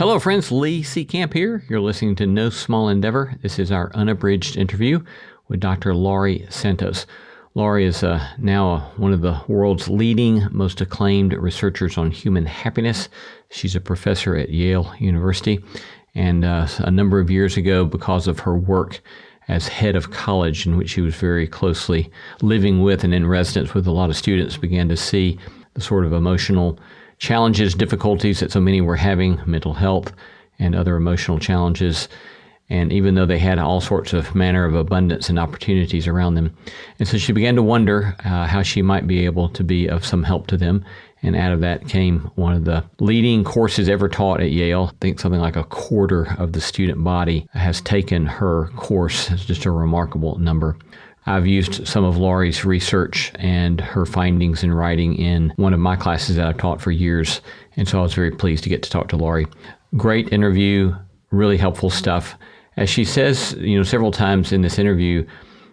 Hello, friends. Lee C. Camp here. You're listening to No Small Endeavor. This is our unabridged interview with Dr. Laurie Santos. Laurie is now one of the world's leading, most acclaimed researchers on human happiness. She's a professor at Yale University. And a number of years ago, because of her work as head of college, in which she was very closely living with and in residence with a lot of students, began to see the sort of emotional challenges, difficulties that so many were having, mental health and other emotional challenges. And even though they had all sorts of manner of abundance and opportunities around them. And so she began to wonder how she might be able to be of some help to them. And out of that came one of the leading courses ever taught at Yale. I think something like a quarter of the student body has taken her course. It's just a remarkable number. I've used some of Laurie's research and her findings in writing in one of my classes that I've taught for years. And so I was very pleased to get to talk to Laurie. Great interview, really helpful stuff. As she says, several times in this interview,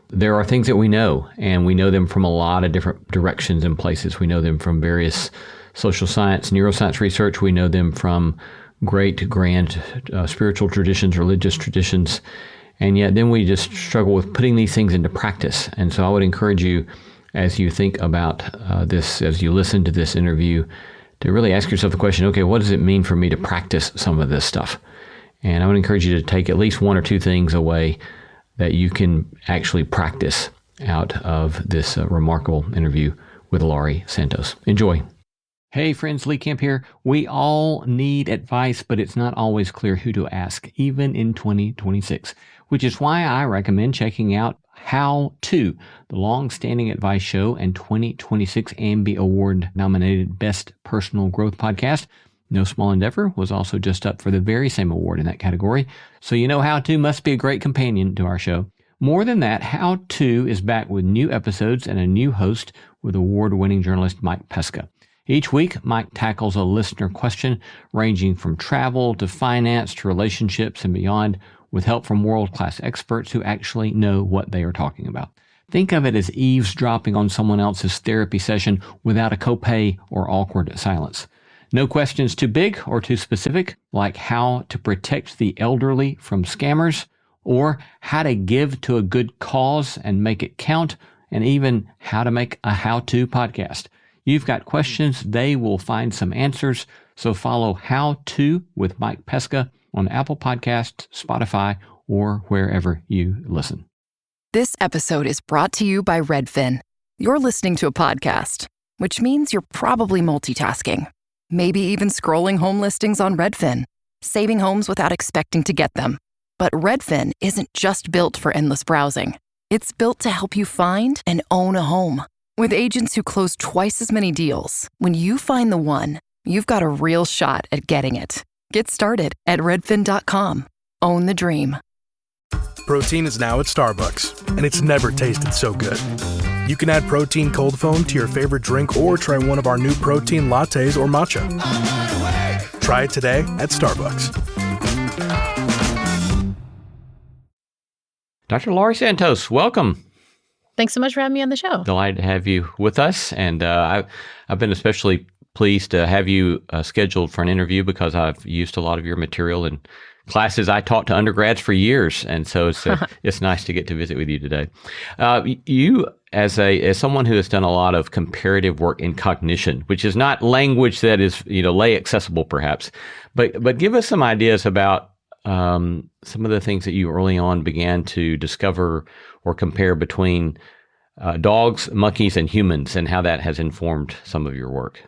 there are things that we know, and we know them from a lot of different directions and places. We know them from various social science, neuroscience research. We know them from great, grand spiritual traditions, religious traditions. And yet then we just struggle with putting these things into practice. And so I would encourage you, as you think about this, as you listen to this interview, to really ask yourself the question, okay, what does it mean for me to practice some of this stuff? And I would encourage you to take at least one or two things away that you can actually practice out of this remarkable interview with Laurie Santos. Enjoy. Hey friends, Lee Camp here. We all need advice, but it's not always clear who to ask, even in 2026, which is why I recommend checking out How To, the long-standing advice show and 2026 AMBI Award-nominated Best Personal Growth Podcast. No Small Endeavor was also just up for the very same award in that category, so you know How To must be a great companion to our show. More than that, How To is back with new episodes and a new host with award-winning journalist Mike Pesca. Each week, Mike tackles a listener question ranging from travel to finance to relationships and beyond, with help from world-class experts who actually know what they are talking about. Think of it as eavesdropping on someone else's therapy session without a copay or awkward silence. No questions too big or too specific, like how to protect the elderly from scammers, or how to give to a good cause and make it count, and even how to make a how-to podcast. You've got questions, they will find some answers. So follow How To with Mike Pesca on Apple Podcasts, Spotify, or wherever you listen. This episode is brought to you by Redfin. You're listening to a podcast, which means you're probably multitasking. Maybe even scrolling home listings on Redfin, saving homes without expecting to get them. But Redfin isn't just built for endless browsing. It's built to help you find and own a home. With agents who close twice as many deals, when you find the one, you've got a real shot at getting it. Get started at redfin.com. Own the dream. Protein is now at Starbucks, and it's never tasted so good. You can add protein cold foam to your favorite drink or try one of our new protein lattes or matcha. Try it today at Starbucks. Dr. Laurie Santos, welcome. Thanks so much for having me on the show. Delighted to have you with us. And I've been especially pleased to have you scheduled for an interview because I've used a lot of your material in classes I taught to undergrads for years. And so it's nice to get to visit with you today. You, as someone who has done a lot of comparative work in cognition, which is not language that is, lay accessible perhaps, but give us some ideas about some of the things that you early on began to discover or compare between dogs, monkeys, and humans, and how that has informed some of your work.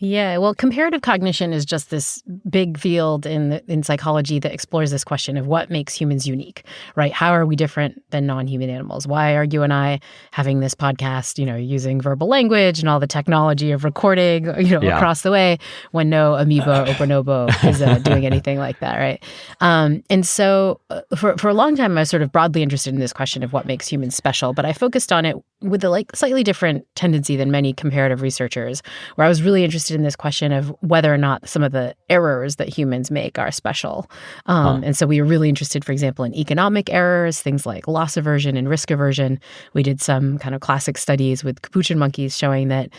Yeah, well, comparative cognition is just this big field in psychology that explores this question of what makes humans unique, right? How are we different than non-human animals? Why are you and I having this podcast, using verbal language and all the technology of recording, across the way when no amoeba or bonobo is doing anything like that, right? And so for a long time, I was sort of broadly interested in this question of what makes humans special, but I focused on it with a slightly different tendency than many comparative researchers, where I was really interested in this question of whether or not some of the errors that humans make are special. And so we were really interested, for example, in economic errors, things like loss aversion and risk aversion. We did some kind of classic studies with capuchin monkeys showing that,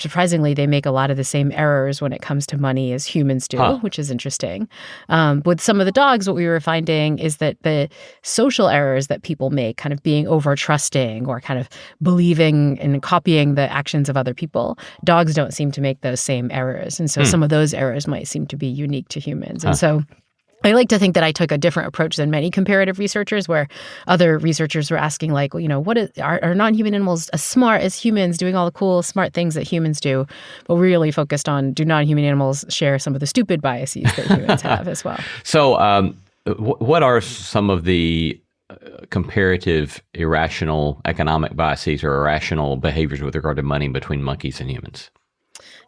surprisingly, they make a lot of the same errors when it comes to money as humans do, which is interesting. With some of the dogs, what we were finding is that the social errors that people make, kind of being over-trusting or kind of believing and copying the actions of other people, dogs don't seem to make those same errors. And so some of those errors might seem to be unique to humans. And so I like to think that I took a different approach than many comparative researchers, where other researchers were asking, like, are non-human animals as smart as humans, doing all the cool, smart things that humans do? But we really focused on, do non-human animals share some of the stupid biases that humans have as well? So what are some of the comparative irrational economic biases or irrational behaviors with regard to money between monkeys and humans?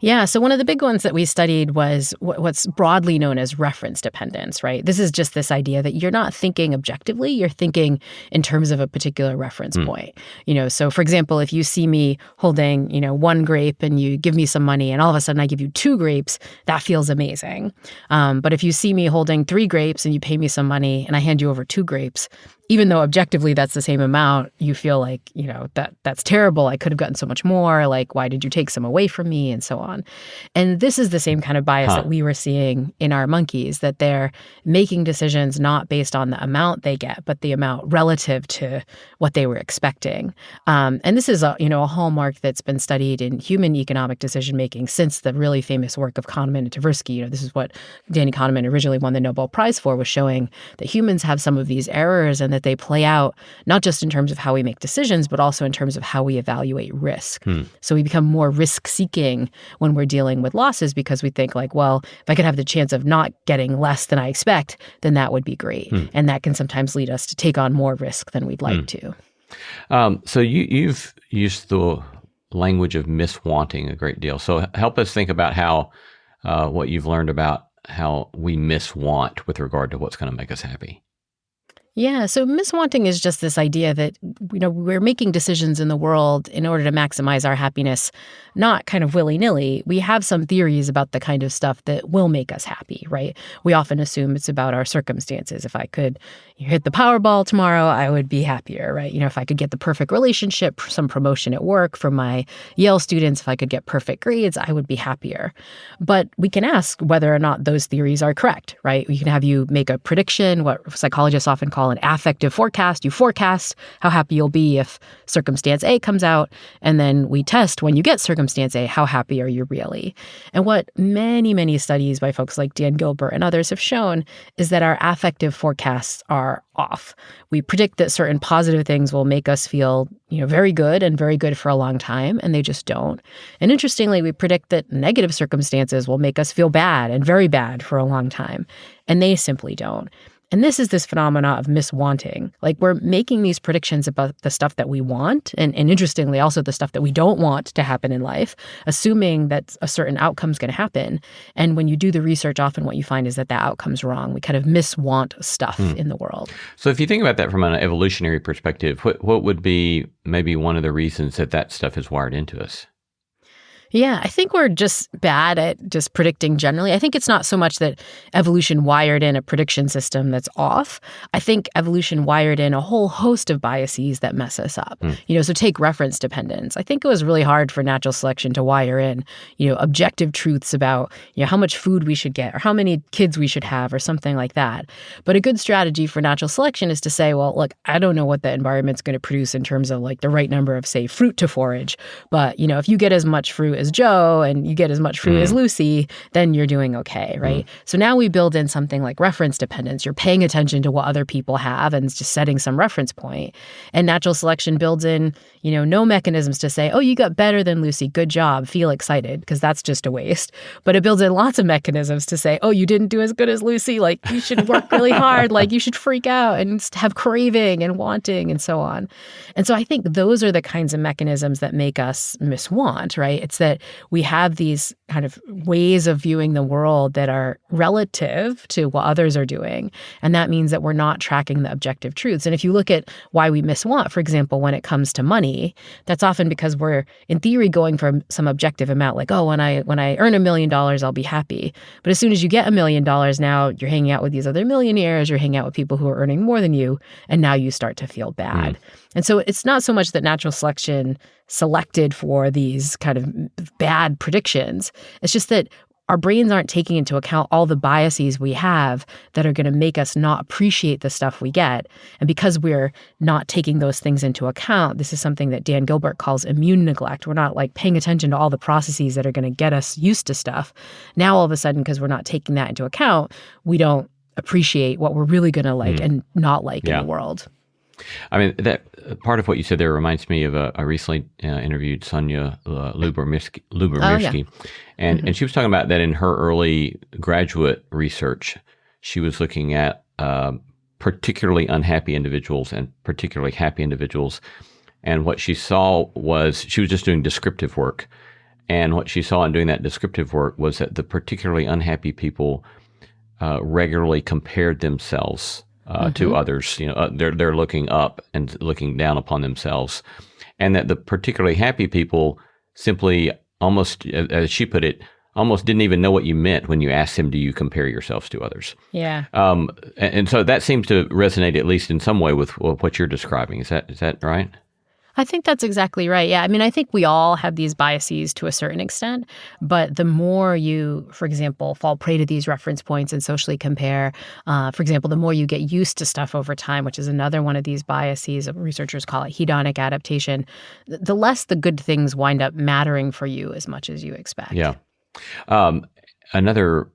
Yeah, so one of the big ones that we studied was what's broadly known as reference dependence, right? This is just this idea that you're not thinking objectively, you're thinking in terms of a particular reference point. So for example, if you see me holding, one grape and you give me some money and all of a sudden I give you 2 grapes, that feels amazing. But if you see me holding 3 grapes and you pay me some money and I hand you over 2 grapes, even though objectively that's the same amount, you feel like, that's terrible. I could have gotten so much more. Like, why did you take some away from me? And so on. And this is the same kind of bias that we were seeing in our monkeys, that they're making decisions not based on the amount they get, but the amount relative to what they were expecting. And this is a hallmark that's been studied in human economic decision-making since the really famous work of Kahneman and Tversky. This is what Danny Kahneman originally won the Nobel Prize for, was showing that humans have some of these errors and that they play out not just in terms of how we make decisions, but also in terms of how we evaluate risk. So we become more risk-seeking when we're dealing with losses, because we think like, well, if I could have the chance of not getting less than I expect, then that would be great. And that can sometimes lead us to take on more risk than we'd like to. So you've used the language of miswanting a great deal. So help us think about how what you've learned about how we miswant with regard to what's going to make us happy. Yeah, so miswanting is just this idea that, we're making decisions in the world in order to maximize our happiness, not kind of willy-nilly. We have some theories about the kind of stuff that will make us happy, right? We often assume it's about our circumstances. If I could hit the Powerball tomorrow, I would be happier, right? If I could get the perfect relationship, some promotion at work for my Yale students, if I could get perfect grades, I would be happier. But we can ask whether or not those theories are correct, right? We can have you make a prediction, what psychologists often call an affective forecast. You forecast how happy you'll be if circumstance A comes out, and then we test when you get circumstance A, how happy are you really? And what many, many studies by folks like Dan Gilbert and others have shown is that our affective forecasts are off. We predict that certain positive things will make us feel, very good and very good for a long time, and they just don't. And interestingly, we predict that negative circumstances will make us feel bad and very bad for a long time, and they simply don't. And this is this phenomena of miswanting. Like, we're making these predictions about the stuff that we want, and interestingly, also the stuff that we don't want to happen in life, assuming that a certain outcome is going to happen. And when you do the research, often what you find is that outcome's wrong. We kind of miswant stuff in the world. So if you think about that from an evolutionary perspective, what would be maybe one of the reasons that stuff is wired into us? Yeah, I think we're just bad at just predicting generally. I think it's not so much that evolution wired in a prediction system that's off. I think evolution wired in a whole host of biases that mess us up. So take reference dependence. I think it was really hard for natural selection to wire in, objective truths about, how much food we should get or how many kids we should have or something like that. But a good strategy for natural selection is to say, well, look, I don't know what the environment's going to produce in terms of like the right number of, say, fruit to forage. But, if you get as much fruit as Joe and you get as much fruit as Lucy, then you're doing okay, right? So now we build in something like reference dependence. You're paying attention to what other people have and it's just setting some reference point. And natural selection builds in, no mechanisms to say, oh, you got better than Lucy, good job, feel excited, because that's just a waste. But it builds in lots of mechanisms to say, oh, you didn't do as good as Lucy, like you should work really hard, like you should freak out and have craving and wanting and so on. And so I think those are the kinds of mechanisms that make us miswant, right? It's that that we have these kind of ways of viewing the world that are relative to what others are doing. And that means that we're not tracking the objective truths. And if you look at why we miswant, for example, when it comes to money, that's often because we're, in theory, going for some objective amount, like, oh, when I earn $1 million, I'll be happy. But as soon as you get $1 million, now you're hanging out with these other millionaires, you're hanging out with people who are earning more than you, and now you start to feel bad. And so it's not so much that natural selection selected for these kind of bad predictions. It's just that our brains aren't taking into account all the biases we have that are going to make us not appreciate the stuff we get. And because we're not taking those things into account, this is something that Dan Gilbert calls immune neglect. We're not like paying attention to all the processes that are going to get us used to stuff. Now, all of a sudden, because we're not taking that into account, we don't appreciate what we're really going to like and not like in the world. I mean, that part of what you said there reminds me of a recently interviewed Sonia Lubomirsky. And she was talking about that in her early graduate research. She was looking at particularly unhappy individuals and particularly happy individuals. And what she saw was, she was just doing descriptive work. And what she saw in doing that descriptive work was that the particularly unhappy people regularly compared themselves to others. They're looking up and looking down upon themselves, and that the particularly happy people simply, almost, as she put it, almost didn't even know what you meant when you asked them, do you compare yourselves to others? Yeah. And so that seems to resonate, at least in some way, with what you're describing. Is that right? I think that's exactly right. Yeah. I mean, I think we all have these biases to a certain extent, but the more you, for example, fall prey to these reference points and socially compare, for example, the more you get used to stuff over time, which is another one of these biases, researchers call it hedonic adaptation, the less the good things wind up mattering for you as much as you expect. Yeah. Another,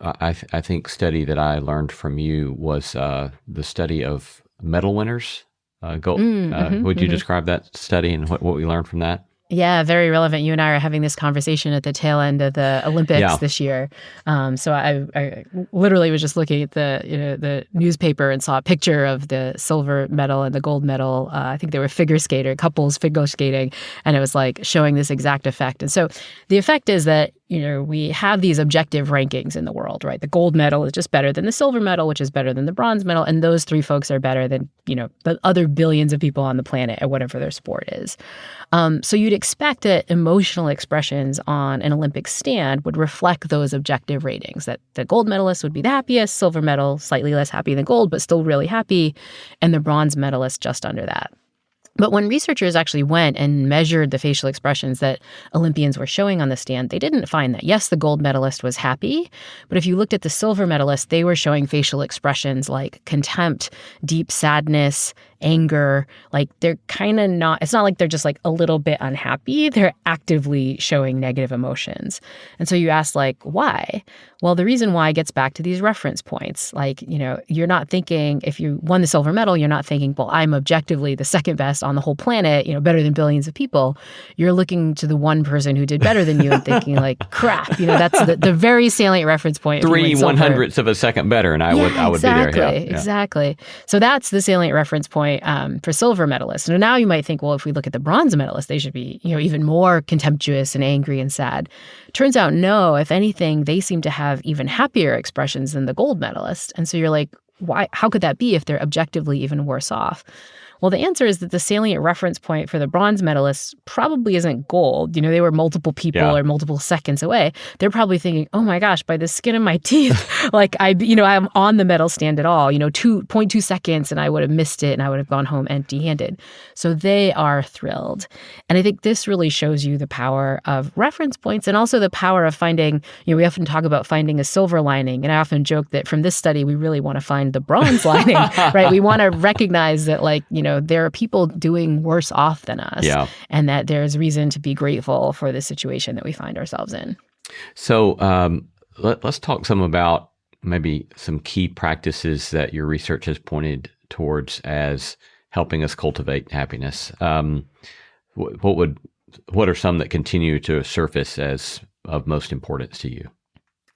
I think, study that I learned from you was the study of medal winners. Would you describe that study and what we learned from that? Yeah, very relevant. You and I are having this conversation at the tail end of the Olympics this year. So I literally was just looking at the newspaper and saw a picture of the silver medal and the gold medal. I think they were couples figure skating, and it was like showing this exact effect. And so the effect is that we have these objective rankings in the world, right? The gold medal is just better than the silver medal, which is better than the bronze medal. And those three folks are better than, the other billions of people on the planet at whatever their sport is. So you'd expect that emotional expressions on an Olympic stand would reflect those objective ratings, that the gold medalist would be the happiest, silver medal slightly less happy than gold, but still really happy, and the bronze medalist just under that. But when researchers actually went and measured the facial expressions that Olympians were showing on the stand, they didn't find that. Yes, the gold medalist was happy, but if you looked at the silver medalist, they were showing facial expressions like contempt, deep sadness, anger. Like they're kind of not, it's not like they're just like a little bit unhappy. They're actively showing negative emotions. And so you ask, like, why? Well, the reason why gets back to these reference points. Like, you're not thinking, if you won the silver medal, you're not thinking, well, I'm objectively the second best on the whole planet, better than billions of people. You're looking to the one person who did better than you and thinking, like, crap, that's the very salient reference point. 3/100ths of a second better, and I would be there. Yeah, exactly. So that's the salient reference point for silver medalists. And now you might think, well, if we look at the bronze medalists, they should be, even more contemptuous and angry and sad. Turns out, no, if anything, they seem to have even happier expressions than the gold medalist. And so you're like, why? How could that be if they're objectively even worse off? Well, the answer is that the salient reference point for the bronze medalists probably isn't gold. They were multiple people or multiple seconds away. They're probably thinking, oh my gosh, by the skin of my teeth, like I'm on the medal stand at all, 2.2 seconds and I would have missed it and I would have gone home empty-handed. So they are thrilled. And I think this really shows you the power of reference points and also the power of finding, we often talk about finding a silver lining. And I often joke that from this study, we really want to find the bronze lining, right? We want to recognize that, like, there are people doing worse off than us, and that there's reason to be grateful for the situation that we find ourselves in. So let's talk some about maybe some key practices that your research has pointed towards as helping us cultivate happiness. What are some that continue to surface as of most importance to you?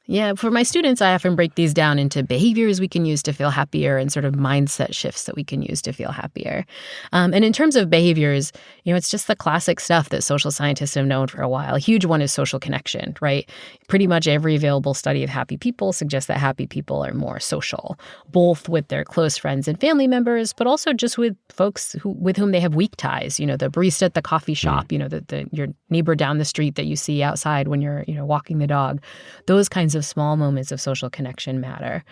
Yeah, for my students, I often break these down into behaviors we can use to feel happier and sort of mindset shifts that we can use to feel happier. And in terms of behaviors, it's just the classic stuff that social scientists have known for a while. A huge one is social connection, right? Pretty much every available study of happy people suggests that happy people are more social, both with their close friends and family members, but also just with folks with whom they have weak ties. The barista at the coffee shop, your neighbor down the street that you see outside when you're, walking the dog. Those kinds of small moments of social connection matter.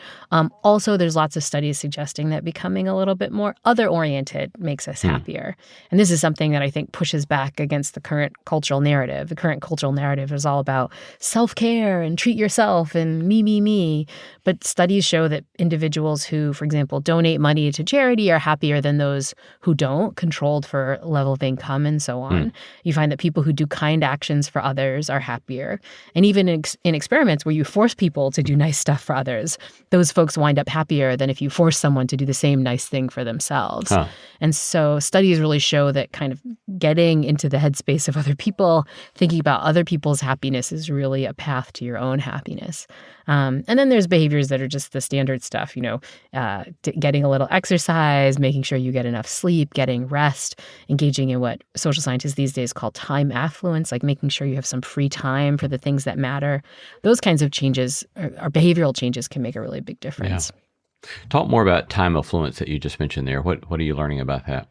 Also, there's lots of studies suggesting that becoming a little bit more other-oriented makes us happier. And this is something that I think pushes back against the current cultural narrative. The current cultural narrative is all about self-care and treat yourself and me, me, me. But studies show that individuals who, for example, donate money to charity are happier than those who don't, controlled for level of income and so on. You find that people who do kind actions for others are happier. And even in experiments where you force people to do nice stuff for others, those folks wind up happier than if you force someone to do the same nice thing for themselves. And so studies really show that kind of getting into the headspace of other people, thinking about other people's happiness is really a path to your own happiness. And then there's behaviors that are just the standard stuff, getting a little exercise, making sure you get enough sleep, getting rest, engaging in what social scientists these days call time affluence, like making sure you have some free time for the things that matter. Those kinds of changes, or behavioral changes, can make a really big difference. Yeah. Talk more about time affluence that you just mentioned there. What are you learning about that?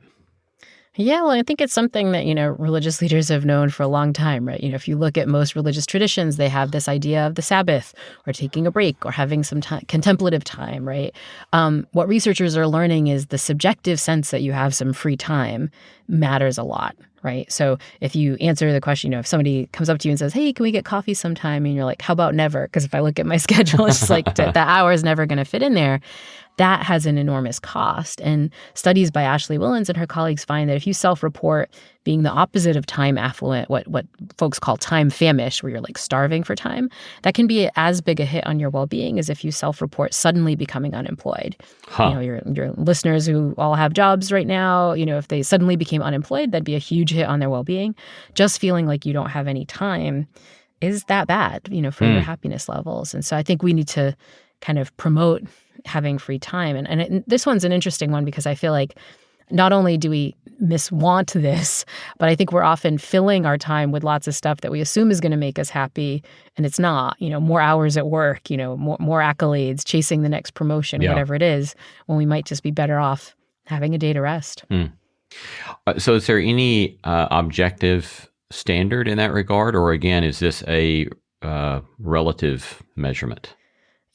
Yeah, well, I think it's something that, religious leaders have known for a long time, right? If you look at most religious traditions, they have this idea of the Sabbath or taking a break or having some contemplative time, right? What researchers are learning is the subjective sense that you have some free time matters a lot, right? So if you answer the question, if somebody comes up to you and says, hey, can we get coffee sometime? And you're like, how about never? Because if I look at my schedule, it's just like that hour is never going to fit in there. That has an enormous cost. And studies by Ashley Willens and her colleagues find that if you self-report being the opposite of time affluent, what folks call time famished, where you're like starving for time, that can be as big a hit on your well-being as if you self-report suddenly becoming unemployed. Your listeners who all have jobs right now, if they suddenly became unemployed, that'd be a huge hit on their well-being. Just feeling like you don't have any time is that bad, for your happiness levels. And so I think we need to kind of promote having free time. And this one's an interesting one because I feel like not only do we miswant this, but I think we're often filling our time with lots of stuff that we assume is going to make us happy, and it's not. More hours at work, more accolades, chasing the next promotion, whatever it is, when we might just be better off having a day to rest. So is there any objective standard in that regard, or again, is this a relative measurement?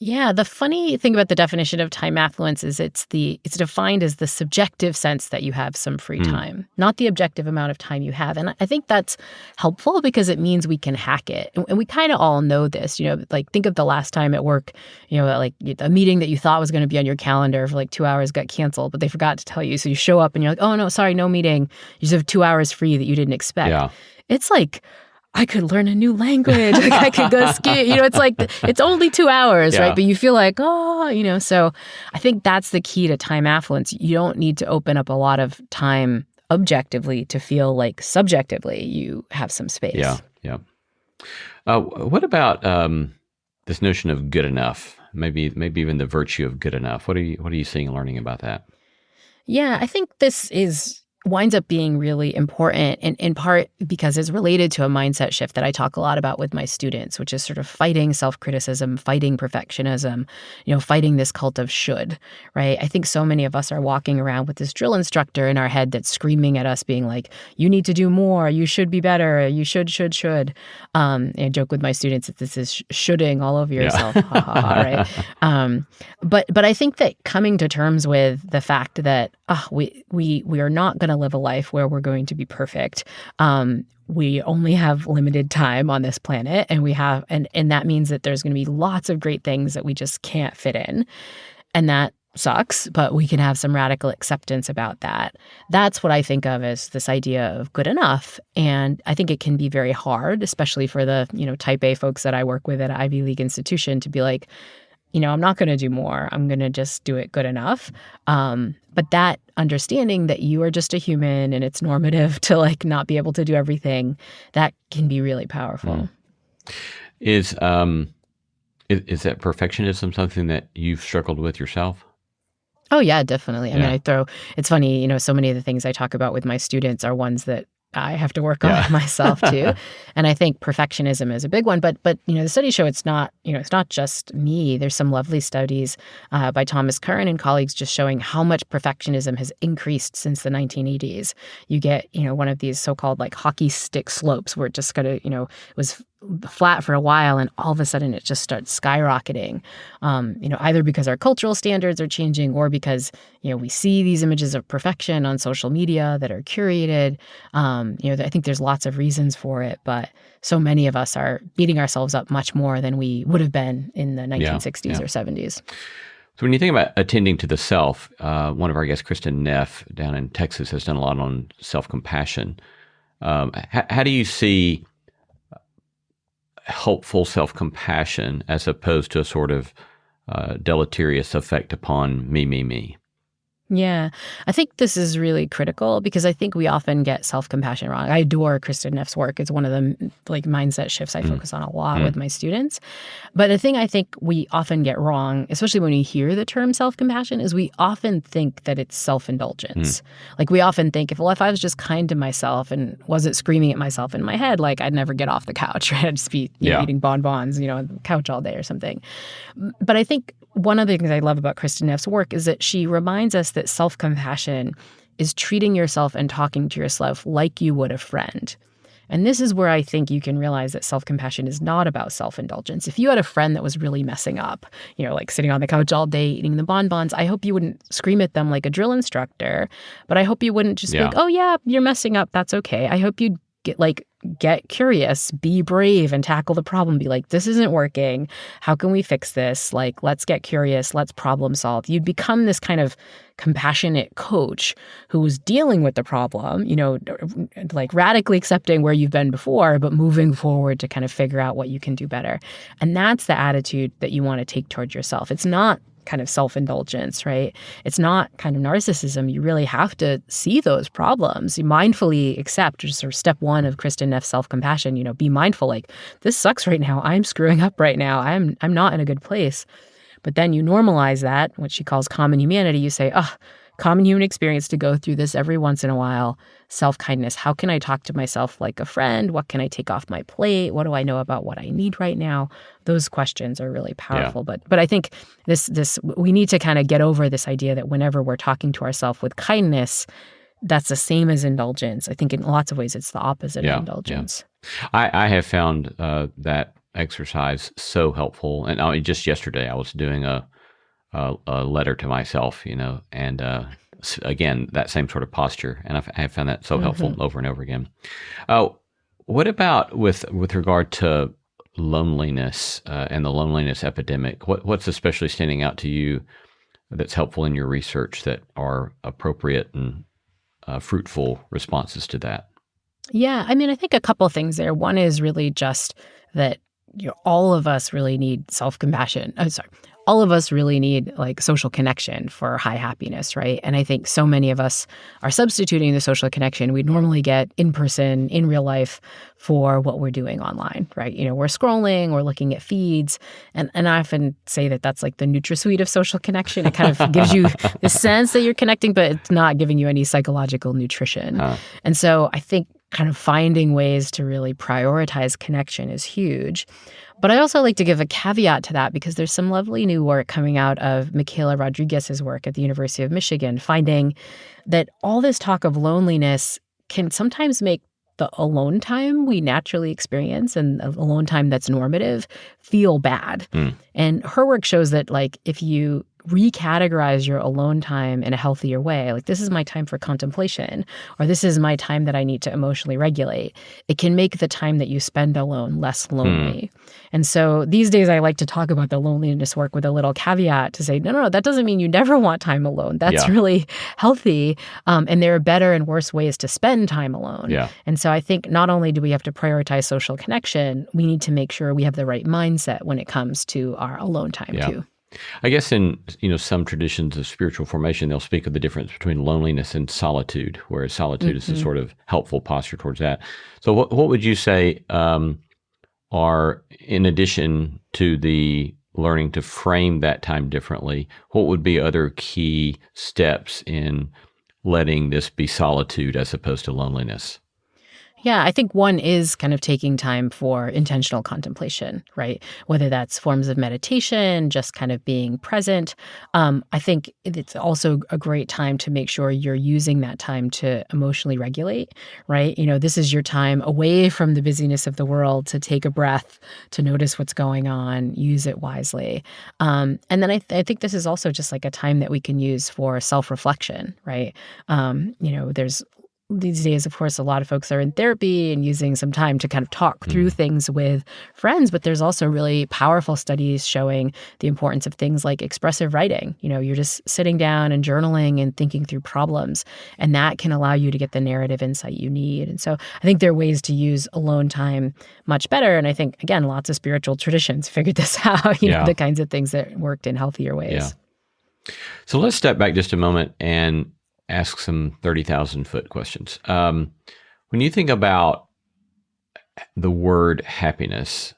Yeah, the funny thing about the definition of time affluence is it's defined as the subjective sense that you have some free time, not the objective amount of time you have. And I think that's helpful because it means we can hack it. And we kind of all know this, like think of the last time at work, like a meeting that you thought was going to be on your calendar for like 2 hours got canceled, but they forgot to tell you. So you show up and you're like, oh no, sorry, no meeting. You just have 2 hours free that you didn't expect. Yeah. It's like, I could learn a new language. Like I could go ski. It's like, it's only 2 hours, right? But you feel like, so I think that's the key to time affluence. You don't need to open up a lot of time objectively to feel like subjectively you have some space. Yeah. What about this notion of good enough? Maybe even the virtue of good enough. What are you seeing and learning about that? Yeah, I think this winds up being really important in part because it's related to a mindset shift that I talk a lot about with my students, which is sort of fighting self-criticism, fighting perfectionism, fighting this cult of should, right? I think so many of us are walking around with this drill instructor in our head that's screaming at us being like, you need to do more, you should be better, you should. And I joke with my students that this is shoulding all over yourself, right? But I think that coming to terms with the fact that we are not going to live a life where we're going to be perfect. We only have limited time on this planet, and and that means that there's going to be lots of great things that we just can't fit in. And that sucks, but we can have some radical acceptance about that. That's what I think of as this idea of good enough. And I think it can be very hard, especially for the, type A folks that I work with at an Ivy League institution, to be like, I'm not going to do more. I'm going to just do it good enough. But that understanding that you are just a human and it's normative to like not be able to do everything, that can be really powerful. Is that perfectionism something that you've struggled with yourself? Oh yeah, definitely. I mean, Yeah. it's funny, so many of the things I talk about with my students are ones that I have to work on Yeah. myself too. And I think perfectionism is a big one, but the studies show it's not just me. There's some lovely studies by Thomas Curran and colleagues just showing how much perfectionism has increased since the 1980s. You get, one of these so-called like hockey stick slopes where it just was flat for a while and all of a sudden it just starts skyrocketing, either because our cultural standards are changing or because, we see these images of perfection on social media that are curated. I think there's lots of reasons for it, but so many of us are beating ourselves up much more than we would have been in the Yeah. 1960s Yeah. or 70s. So when you think about attending to the self, one of our guests, Kristen Neff, down in Texas, has done a lot on self-compassion. How do you see helpful self-compassion as opposed to a sort of deleterious effect upon me? Yeah, I think this is really critical because I think we often get self-compassion wrong. I adore Kristen Neff's work. It's one of the like mindset shifts I focus on a lot with my students. But the thing I think we often get wrong, especially when we hear the term self-compassion, is we often think that it's self-indulgence. Like we often think if I was just kind to myself and wasn't screaming at myself in my head, like I'd never get off the couch, right? I'd just be eating bonbons, on the couch all day or something. But I think one of the things I love about Kristen Neff's work is that she reminds us that self-compassion is treating yourself and talking to yourself like you would a friend. And this is where I think you can realize that self-compassion is not about self-indulgence. If you had a friend that was really messing up, like sitting on the couch all day eating the bonbons, I hope you wouldn't scream at them like a drill instructor, but I hope you wouldn't just be like, oh yeah, you're messing up, that's okay. I hope you'd get curious, be brave and tackle the problem. Be like, this isn't working. How can we fix this? Like, let's get curious. Let's problem solve. You'd become this kind of compassionate coach who was dealing with the problem, like radically accepting where you've been before, but moving forward to kind of figure out what you can do better. And that's the attitude that you want to take towards yourself. It's not kind of self-indulgence, right? It's not kind of narcissism. You really have to see those problems. You mindfully accept, just sort of step one of Kristen Neff's self-compassion, be mindful, like, this sucks right now. I'm screwing up right now. I'm not in a good place. But then you normalize that, what she calls common humanity. You say, common human experience to go through this every once in a while. Self-kindness. How can I talk to myself like a friend? What can I take off my plate? What do I know about what I need right now? Those questions are really powerful. Yeah. But I think this we need to kind of get over this idea that whenever we're talking to ourselves with kindness, that's the same as indulgence. I think in lots of ways it's the opposite of indulgence. Yeah. I have found that exercise so helpful. And just yesterday I was doing a letter to myself, and again, that same sort of posture. And I have found that so helpful over and over again. What about with regard to loneliness and the loneliness epidemic? What's especially standing out to you that's helpful in your research that are appropriate and fruitful responses to that? Yeah, I mean, I think a couple of things there. One is really just that all of us really need self-compassion. All of us really need like social connection for high happiness, right? And I think so many of us are substituting the social connection we'd normally get in person, in real life, for what we're doing online, right? We're scrolling, we're looking at feeds, and I often say that that's like the NutraSweet of social connection. It kind of gives you the sense that you're connecting, but it's not giving you any psychological nutrition. And so I think kind of finding ways to really prioritize connection is huge. But I also like to give a caveat to that because there's some lovely new work coming out of Michaela Rodriguez's work at the University of Michigan, finding that all this talk of loneliness can sometimes make the alone time we naturally experience and alone time that's normative feel bad. And her work shows that like if you recategorize your alone time in a healthier way, like this is my time for contemplation, or this is my time that I need to emotionally regulate, it can make the time that you spend alone less lonely. And so these days I like to talk about the loneliness work with a little caveat to say, no, that doesn't mean you never want time alone. That's really healthy. And there are better and worse ways to spend time alone. And so I think not only do we have to prioritize social connection, we need to make sure we have the right mindset when it comes to our alone time too. I guess in some traditions of spiritual formation, they'll speak of the difference between loneliness and solitude, whereas solitude is a sort of helpful posture towards that. So what would you say are, in addition to the learning to frame that time differently, what would be other key steps in letting this be solitude as opposed to loneliness? Yeah, I think one is kind of taking time for intentional contemplation, right? Whether that's forms of meditation, just kind of being present. I think it's also a great time to make sure you're using that time to emotionally regulate, right? This is your time away from the busyness of the world to take a breath, to notice what's going on, use it wisely. And then I think this is also just like a time that we can use for self-reflection, right? There's these days, of course, a lot of folks are in therapy and using some time to kind of talk through things with friends, but there's also really powerful studies showing the importance of things like expressive writing. You're just sitting down and journaling and thinking through problems, and that can allow you to get the narrative insight you need. And so I think there are ways to use alone time much better. And I think, again, lots of spiritual traditions figured this out, you know, the kinds of things that worked in healthier ways. Yeah. So let's step back just a moment and ask some 30,000-foot questions. When you think about the word happiness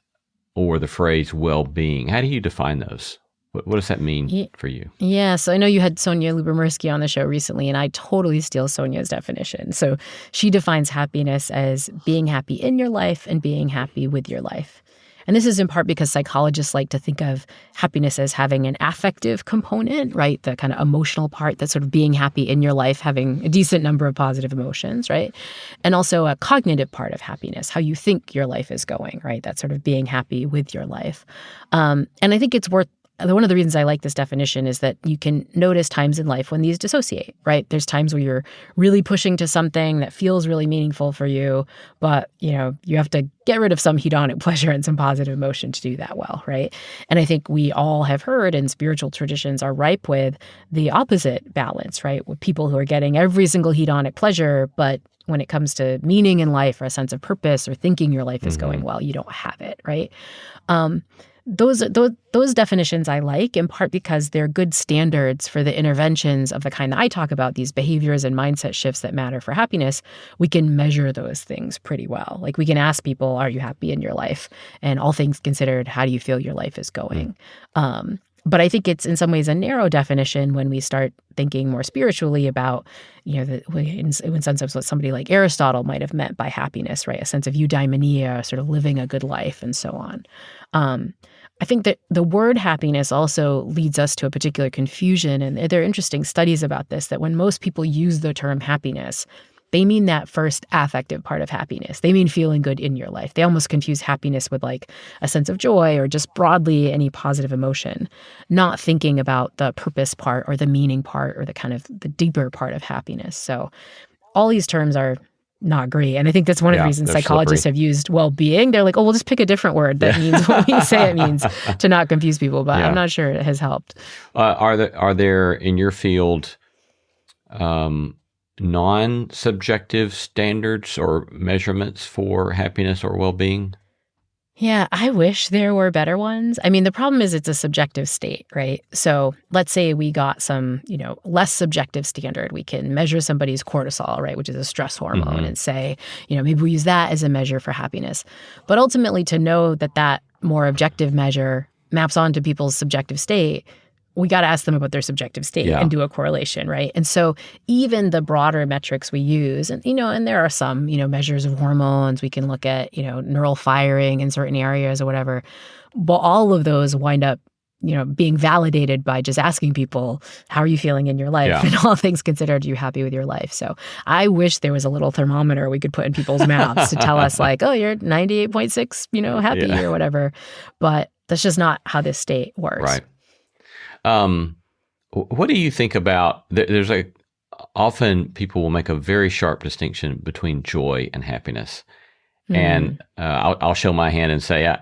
or the phrase well-being, how do you define those? What does that mean for you? Yeah, so I know you had Sonia Lyubomirsky on the show recently, and I totally steal Sonia's definition. So she defines happiness as being happy in your life and being happy with your life. And this is in part because psychologists like to think of happiness as having an affective component, right? The kind of emotional part, that's sort of being happy in your life, having a decent number of positive emotions, right? And also a cognitive part of happiness, how you think your life is going, right? That's sort of being happy with your life. And I think it's one of the reasons I like this definition is that you can notice times in life when these dissociate, right? There's times where you're really pushing to something that feels really meaningful for you, but you have to get rid of some hedonic pleasure and some positive emotion to do that well, right? And I think we all have heard, and spiritual traditions are ripe with the opposite balance, right? With people who are getting every single hedonic pleasure, but when it comes to meaning in life or a sense of purpose or thinking your life is going well, you don't have it, right? Those definitions I like, in part because they're good standards for the interventions of the kind that I talk about, these behaviors and mindset shifts that matter for happiness. We can measure those things pretty well. Like we can ask people, are you happy in your life? And all things considered, how do you feel your life is going? But I think it's in some ways a narrow definition when we start thinking more spiritually about, in some sense, what somebody like Aristotle might have meant by happiness, right? A sense of eudaimonia, sort of living a good life and so on. I think that the word happiness also leads us to a particular confusion. And there are interesting studies about this, that when most people use the term happiness, they mean that first affective part of happiness. They mean feeling good in your life. They almost confuse happiness with like a sense of joy or just broadly any positive emotion, not thinking about the purpose part or the meaning part or the kind of the deeper part of happiness. So all these terms are not great. And I think that's one of the reasons psychologists have used well-being. They're like, oh, we'll just pick a different word that means what we say it means, to not confuse people. But I'm not sure it has helped. Are there in your field non-subjective standards or measurements for happiness or well-being? Yeah, I wish there were better ones. I mean, the problem is it's a subjective state, right? So let's say we got some, less subjective standard. We can measure somebody's cortisol, right, which is a stress hormone, and say, maybe we use that as a measure for happiness. But ultimately, to know that more objective measure maps onto people's subjective state, we got to ask them about their subjective state and do a correlation, right? And so even the broader metrics we use, and there are some, measures of hormones, we can look at, neural firing in certain areas or whatever, but all of those wind up, being validated by just asking people, how are you feeling in your life? And all things considered, are you happy with your life? So I wish there was a little thermometer we could put in people's mouths to tell us like, oh, you're 98.6, happy or whatever. But that's just not how this state works. Right. What do you think about, there's often people will make a very sharp distinction between joy and happiness. And I'll show my hand and say,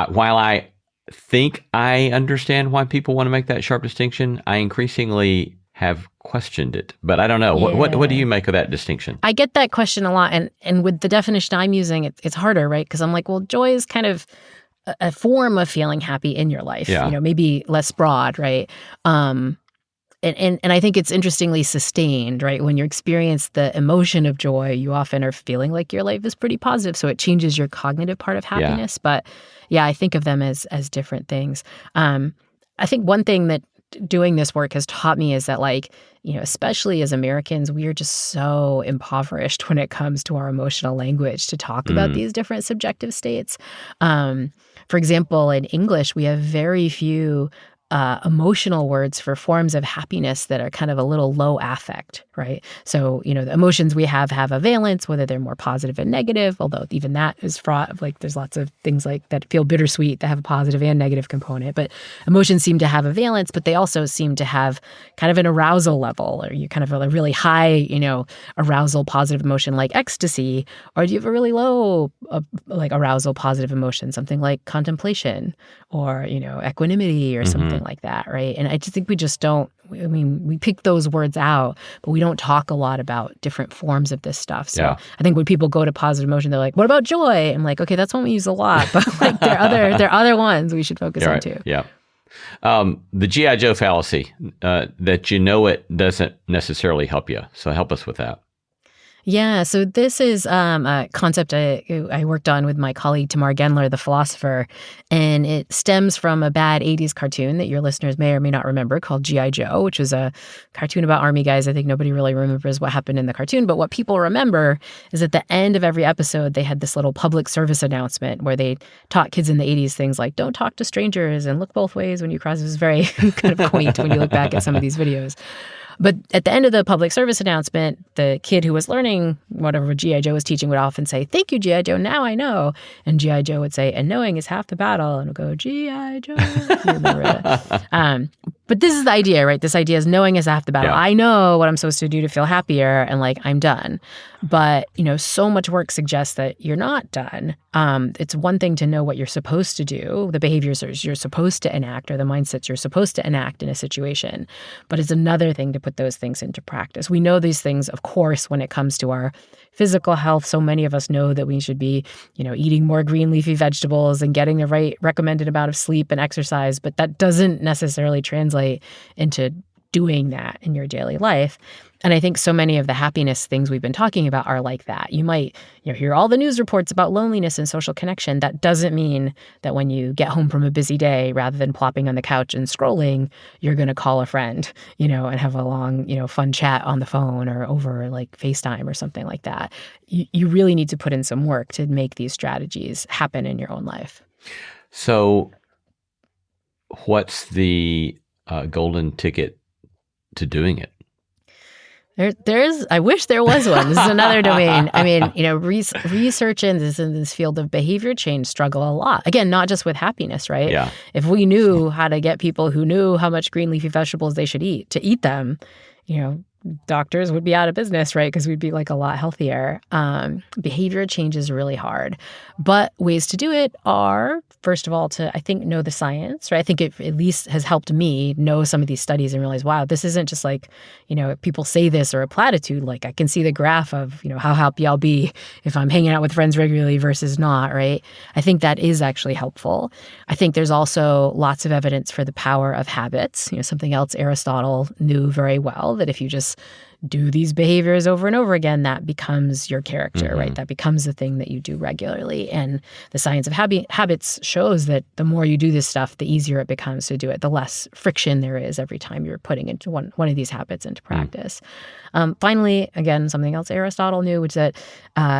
while I think I understand why people want to make that sharp distinction, I increasingly have questioned it. But I don't know. What do you make of that distinction? I get that question a lot. And with the definition I'm using, it's harder, right? Because I'm like, well, joy is kind of a form of feeling happy in your life, maybe less broad, right? and I think it's interestingly sustained, right? When you experience the emotion of joy, you often are feeling like your life is pretty positive. So it changes your cognitive part of happiness. But yeah, I think of them as different things. I think one thing that doing this work has taught me is that, like, especially as Americans, we are just so impoverished when it comes to our emotional language to talk about these different subjective states. For example, in English, we have very few emotional words for forms of happiness that are kind of a little low affect, right? So, the emotions we have a valence, whether they're more positive and negative, although even that is fraught of, like, there's lots of things like that feel bittersweet that have a positive and negative component. But emotions seem to have a valence, but they also seem to have kind of an arousal level, or you kind of a really high, arousal positive emotion like ecstasy, or do you have a really low like arousal positive emotion, something like contemplation or, equanimity or something like that, right? And I just think we just don't, we pick those words out, but we don't talk a lot about different forms of this stuff. So I think when people go to positive emotion, they're like, what about joy? I'm like, okay, that's one we use a lot, but like there are other ones we should focus on too. Yeah. The G.I. Joe fallacy, that it doesn't necessarily help you. So help us with that. Yeah, so this is a concept I worked on with my colleague Tamar Gendler, the philosopher, and it stems from a bad 80s cartoon that your listeners may or may not remember called G.I. Joe, which was a cartoon about army guys. I think nobody really remembers what happened in the cartoon, but what people remember is at the end of every episode, they had this little public service announcement where they taught kids in the 80s things like, don't talk to strangers and look both ways when you cross. It was very kind of quaint when you look back at some of these videos. But at the end of the public service announcement, the kid who was learning whatever G.I. Joe was teaching would often say, thank you, G.I. Joe, now I know. And G.I. Joe would say, and knowing is half the battle. And we'll go, G.I. Joe. You remember that. But this is the idea, right? This idea is knowing is half the battle. Yeah. I know what I'm supposed to do to feel happier, and like I'm done. But, so much work suggests that you're not done. It's one thing to know what you're supposed to do, the behaviors you're supposed to enact, or the mindsets you're supposed to enact in a situation. But it's another thing to put those things into practice. We know these things, of course, when it comes to our physical health. So many of us know that we should be, eating more green leafy vegetables and getting the right recommended amount of sleep and exercise. But that doesn't necessarily translate into doing that in your daily life. And I think so many of the happiness things we've been talking about are like that. You might hear all the news reports about loneliness and social connection. That doesn't mean that when you get home from a busy day, rather than plopping on the couch and scrolling, you're going to call a friend, and have a long, fun chat on the phone or over like FaceTime or something like that. You really need to put in some work to make these strategies happen in your own life. So what's the golden ticket to doing it? I wish there was one. This is another domain. I mean, research in this field of behavior change struggle a lot. Again, not just with happiness, right? Yeah. If we knew how to get people who knew how much green leafy vegetables they should eat to eat them, doctors would be out of business, right? Because we'd be like a lot healthier. Behavior change is really hard. But ways to do it are, first of all, to, I think, know the science, right? I think it at least has helped me know some of these studies and realize, wow, this isn't just like, people say this or a platitude. Like I can see the graph of, how happy I'll be if I'm hanging out with friends regularly versus not, right? I think that is actually helpful. I think there's also lots of evidence for the power of habits. Something else Aristotle knew very well, that if you just do these behaviors over and over again, that becomes your character, right? That becomes the thing that you do regularly. And the science of habits shows that the more you do this stuff, the easier it becomes to do it, the less friction there is every time you're putting into one of these habits into practice. Finally, again, something else Aristotle knew, which is that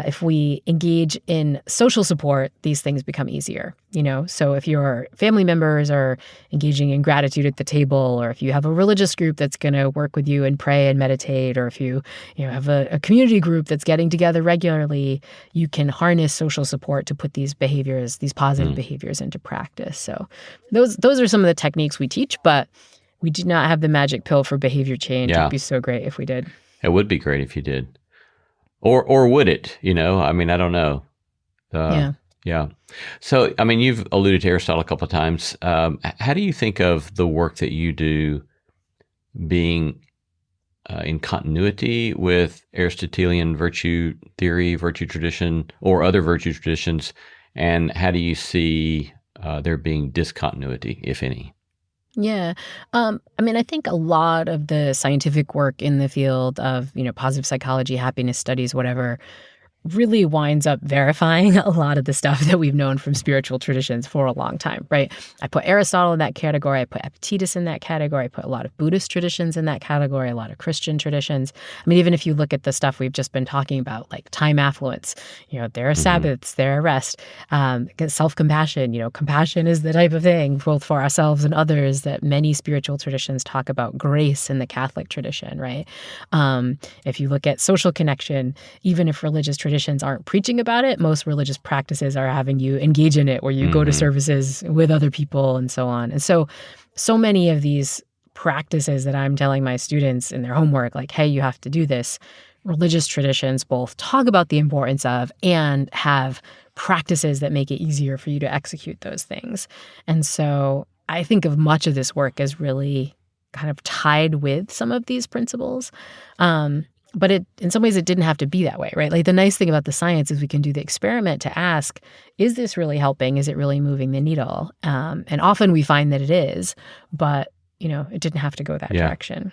if we engage in social support, these things become easier. So if your family members are engaging in gratitude at the table, or if you have a religious group that's going to work with you and pray and meditate, or if you have a community group that's getting together regularly, you can harness social support to put these behaviors, these positive behaviors into practice. So those are some of the techniques we teach, but we do not have the magic pill for behavior change. Yeah. It'd be so great if we did. It would be great if you did. Or would it? I mean, I don't know. Yeah. So, I mean, you've alluded to Aristotle a couple of times. How do you think of the work that you do being in continuity with Aristotelian virtue theory, virtue tradition, or other virtue traditions? And how do you see there being discontinuity, if any? Yeah. I think a lot of the scientific work in the field of, positive psychology, happiness studies, whatever, really winds up verifying a lot of the stuff that we've known from spiritual traditions for a long time, right? I put Aristotle in that category. I put Epictetus in that category. I put a lot of Buddhist traditions in that category, a lot of Christian traditions. Even if you look at the stuff we've just been talking about, like time affluence, there are Sabbaths, there are rest, self-compassion, compassion is the type of thing, both for ourselves and others, that many spiritual traditions talk about. Grace in the Catholic tradition, right? If you look at social connection, even if religious traditions aren't preaching about it, most religious practices are having you engage in it, where you go to services with other people and so on. And so many of these practices that I'm telling my students in their homework, like, hey, you have to do this, religious traditions both talk about the importance of and have practices that make it easier for you to execute those things. And so I think of much of this work as really kind of tied with some of these principles. But in some ways, it didn't have to be that way, right? Like, the nice thing about the science is we can do the experiment to ask, is this really helping? Is it really moving the needle? And often we find that it is, but, it didn't have to go that direction.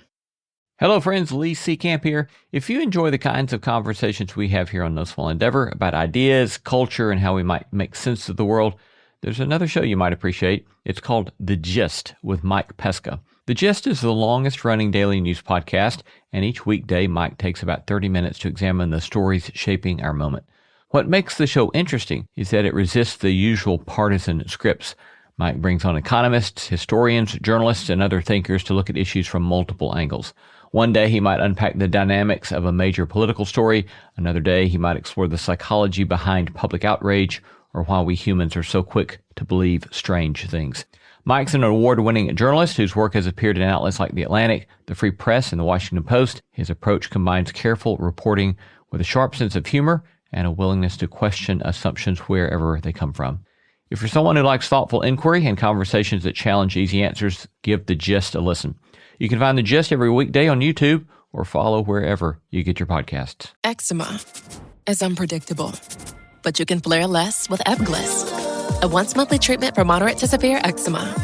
Hello, friends. Lee Seacamp here. If you enjoy the kinds of conversations we have here on No Small Endeavor about ideas, culture, and how we might make sense of the world, there's another show you might appreciate. It's called The Gist with Mike Pesca. The Gist is the longest-running daily news podcast, and each weekday Mike takes about 30 minutes to examine the stories shaping our moment. What makes the show interesting is that it resists the usual partisan scripts. Mike brings on economists, historians, journalists, and other thinkers to look at issues from multiple angles. One day he might unpack the dynamics of a major political story. Another day he might explore the psychology behind public outrage, or why we humans are so quick to believe strange things. Mike's an award-winning journalist whose work has appeared in outlets like The Atlantic, The Free Press, and The Washington Post. His approach combines careful reporting with a sharp sense of humor and a willingness to question assumptions wherever they come from. If you're someone who likes thoughtful inquiry and conversations that challenge easy answers, give The Gist a listen. You can find The Gist every weekday on YouTube or follow wherever you get your podcasts. Eczema is unpredictable, but you can flare less with Ebglyss, a once-monthly treatment for moderate to severe eczema.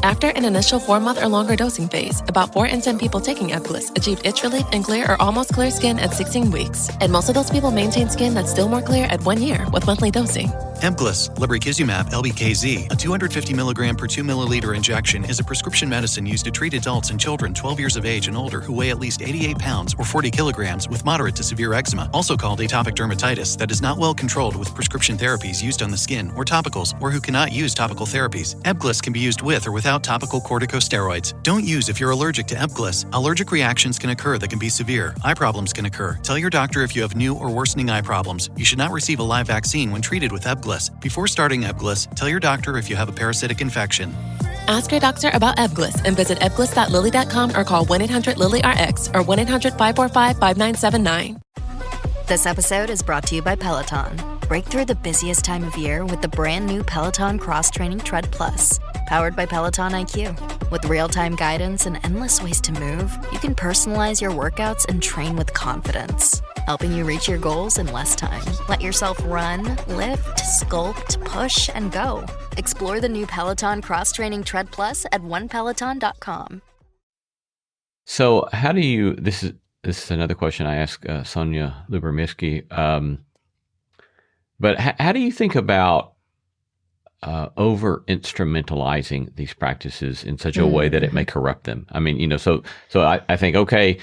After an initial 4-month or longer dosing phase, about 4 in 10 people taking Ebglyss achieved itch relief and clear or almost clear skin at 16 weeks. And most of those people maintain skin that's still more clear at 1 year with monthly dosing. Ebglyss, lebrikizumab LBKZ, a 250 milligram per 2 milliliter injection, is a prescription medicine used to treat adults and children 12 years of age and older who weigh at least 88 pounds or 40 kilograms with moderate to severe eczema, also called atopic dermatitis, that is not well controlled with prescription therapies used on the skin or topicals, or who cannot use topical therapies. Ebglyss can be used with or without topical corticosteroids. Don't use if you're allergic to Ebglyss. Allergic reactions can occur that can be severe. Eye problems can occur. Tell your doctor if you have new or worsening eye problems. You should not receive a live vaccine when treated with Ebglyss. Before starting Ebglyss, tell your doctor if you have a parasitic infection. Ask your doctor about Ebglyss and visit ebglyss.lilly.com or call 1-800-LILY-RX or 1-800-545-5979. This episode is brought to you by Peloton. Break through the busiest time of year with the brand new Peloton Cross Training Tread Plus. Powered by Peloton IQ. With real-time guidance and endless ways to move, you can personalize your workouts and train with confidence, helping you reach your goals in less time. Let yourself run, lift, sculpt, push, and go. Explore the new Peloton Cross Training Tread Plus at onepeloton.com. So how do you, this is another question I asked Sonia Lubermisky, but how do you think about over-instrumentalizing these practices in such a way that it may corrupt them? I mean, so I think, okay,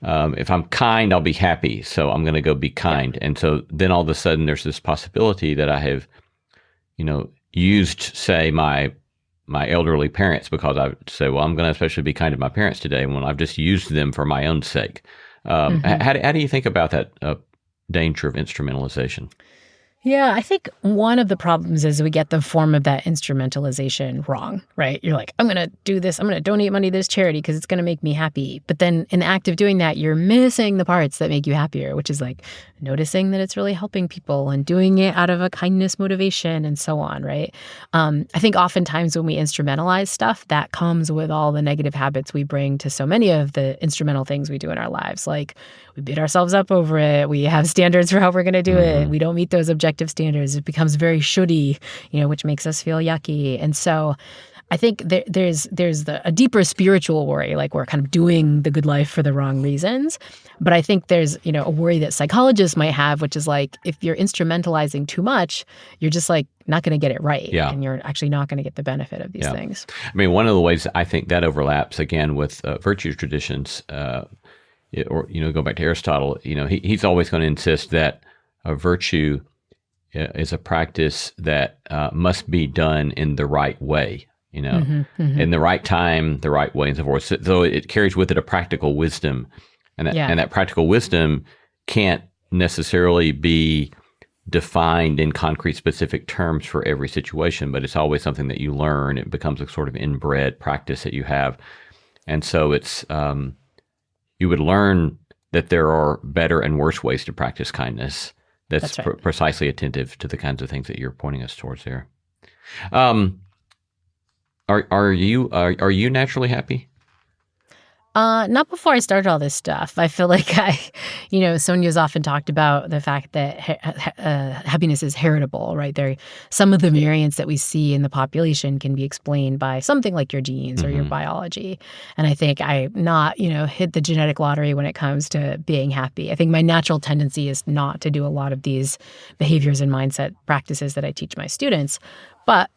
if I'm kind, I'll be happy, so I'm going to go be kind. And so then all of a sudden there's this possibility that I have, used, say, my elderly parents, because I say, well, I'm going to especially be kind to my parents today, when I've just used them for my own sake. How do you think about that danger of instrumentalization? Yeah, I think one of the problems is we get the form of that instrumentalization wrong, right? You're like, I'm going to do this. I'm going to donate money to this charity because it's going to make me happy. But then in the act of doing that, you're missing the parts that make you happier, which is like noticing that it's really helping people and doing it out of a kindness motivation and so on, right? I think oftentimes when we instrumentalize stuff, that comes with all the negative habits we bring to so many of the instrumental things we do in our lives. Like we beat ourselves up over it. We have standards for how we're going to do it. We don't meet those objective standards. It becomes very shouldy, which makes us feel yucky. And so I think there's a deeper spiritual worry, like we're kind of doing the good life for the wrong reasons. But I think there's, a worry that psychologists might have, which is like, if you're instrumentalizing too much, you're just like not going to get it right. Yeah. And you're actually not going to get the benefit of these things. I mean, one of the ways I think that overlaps, again, with virtue or, go back to Aristotle, he's always going to insist that a virtue is a practice that must be done in the right way. In the right time, the right way, and so forth. So it carries with it a practical wisdom, and that practical wisdom can't necessarily be defined in concrete, specific terms for every situation, but it's always something that you learn. It becomes a sort of inbred practice that you have, and so it's you would learn that there are better and worse ways to practice kindness. That's right. Precisely attentive to the kinds of things that you're pointing us towards there. Are you naturally happy? Not before I started all this stuff. I feel like Sonia's often talked about the fact that happiness is heritable, right? Some of the variants that we see in the population can be explained by something like your genes or your biology. And I think I not, hit the genetic lottery when it comes to being happy. I think my natural tendency is not to do a lot of these behaviors and mindset practices that I teach my students. But,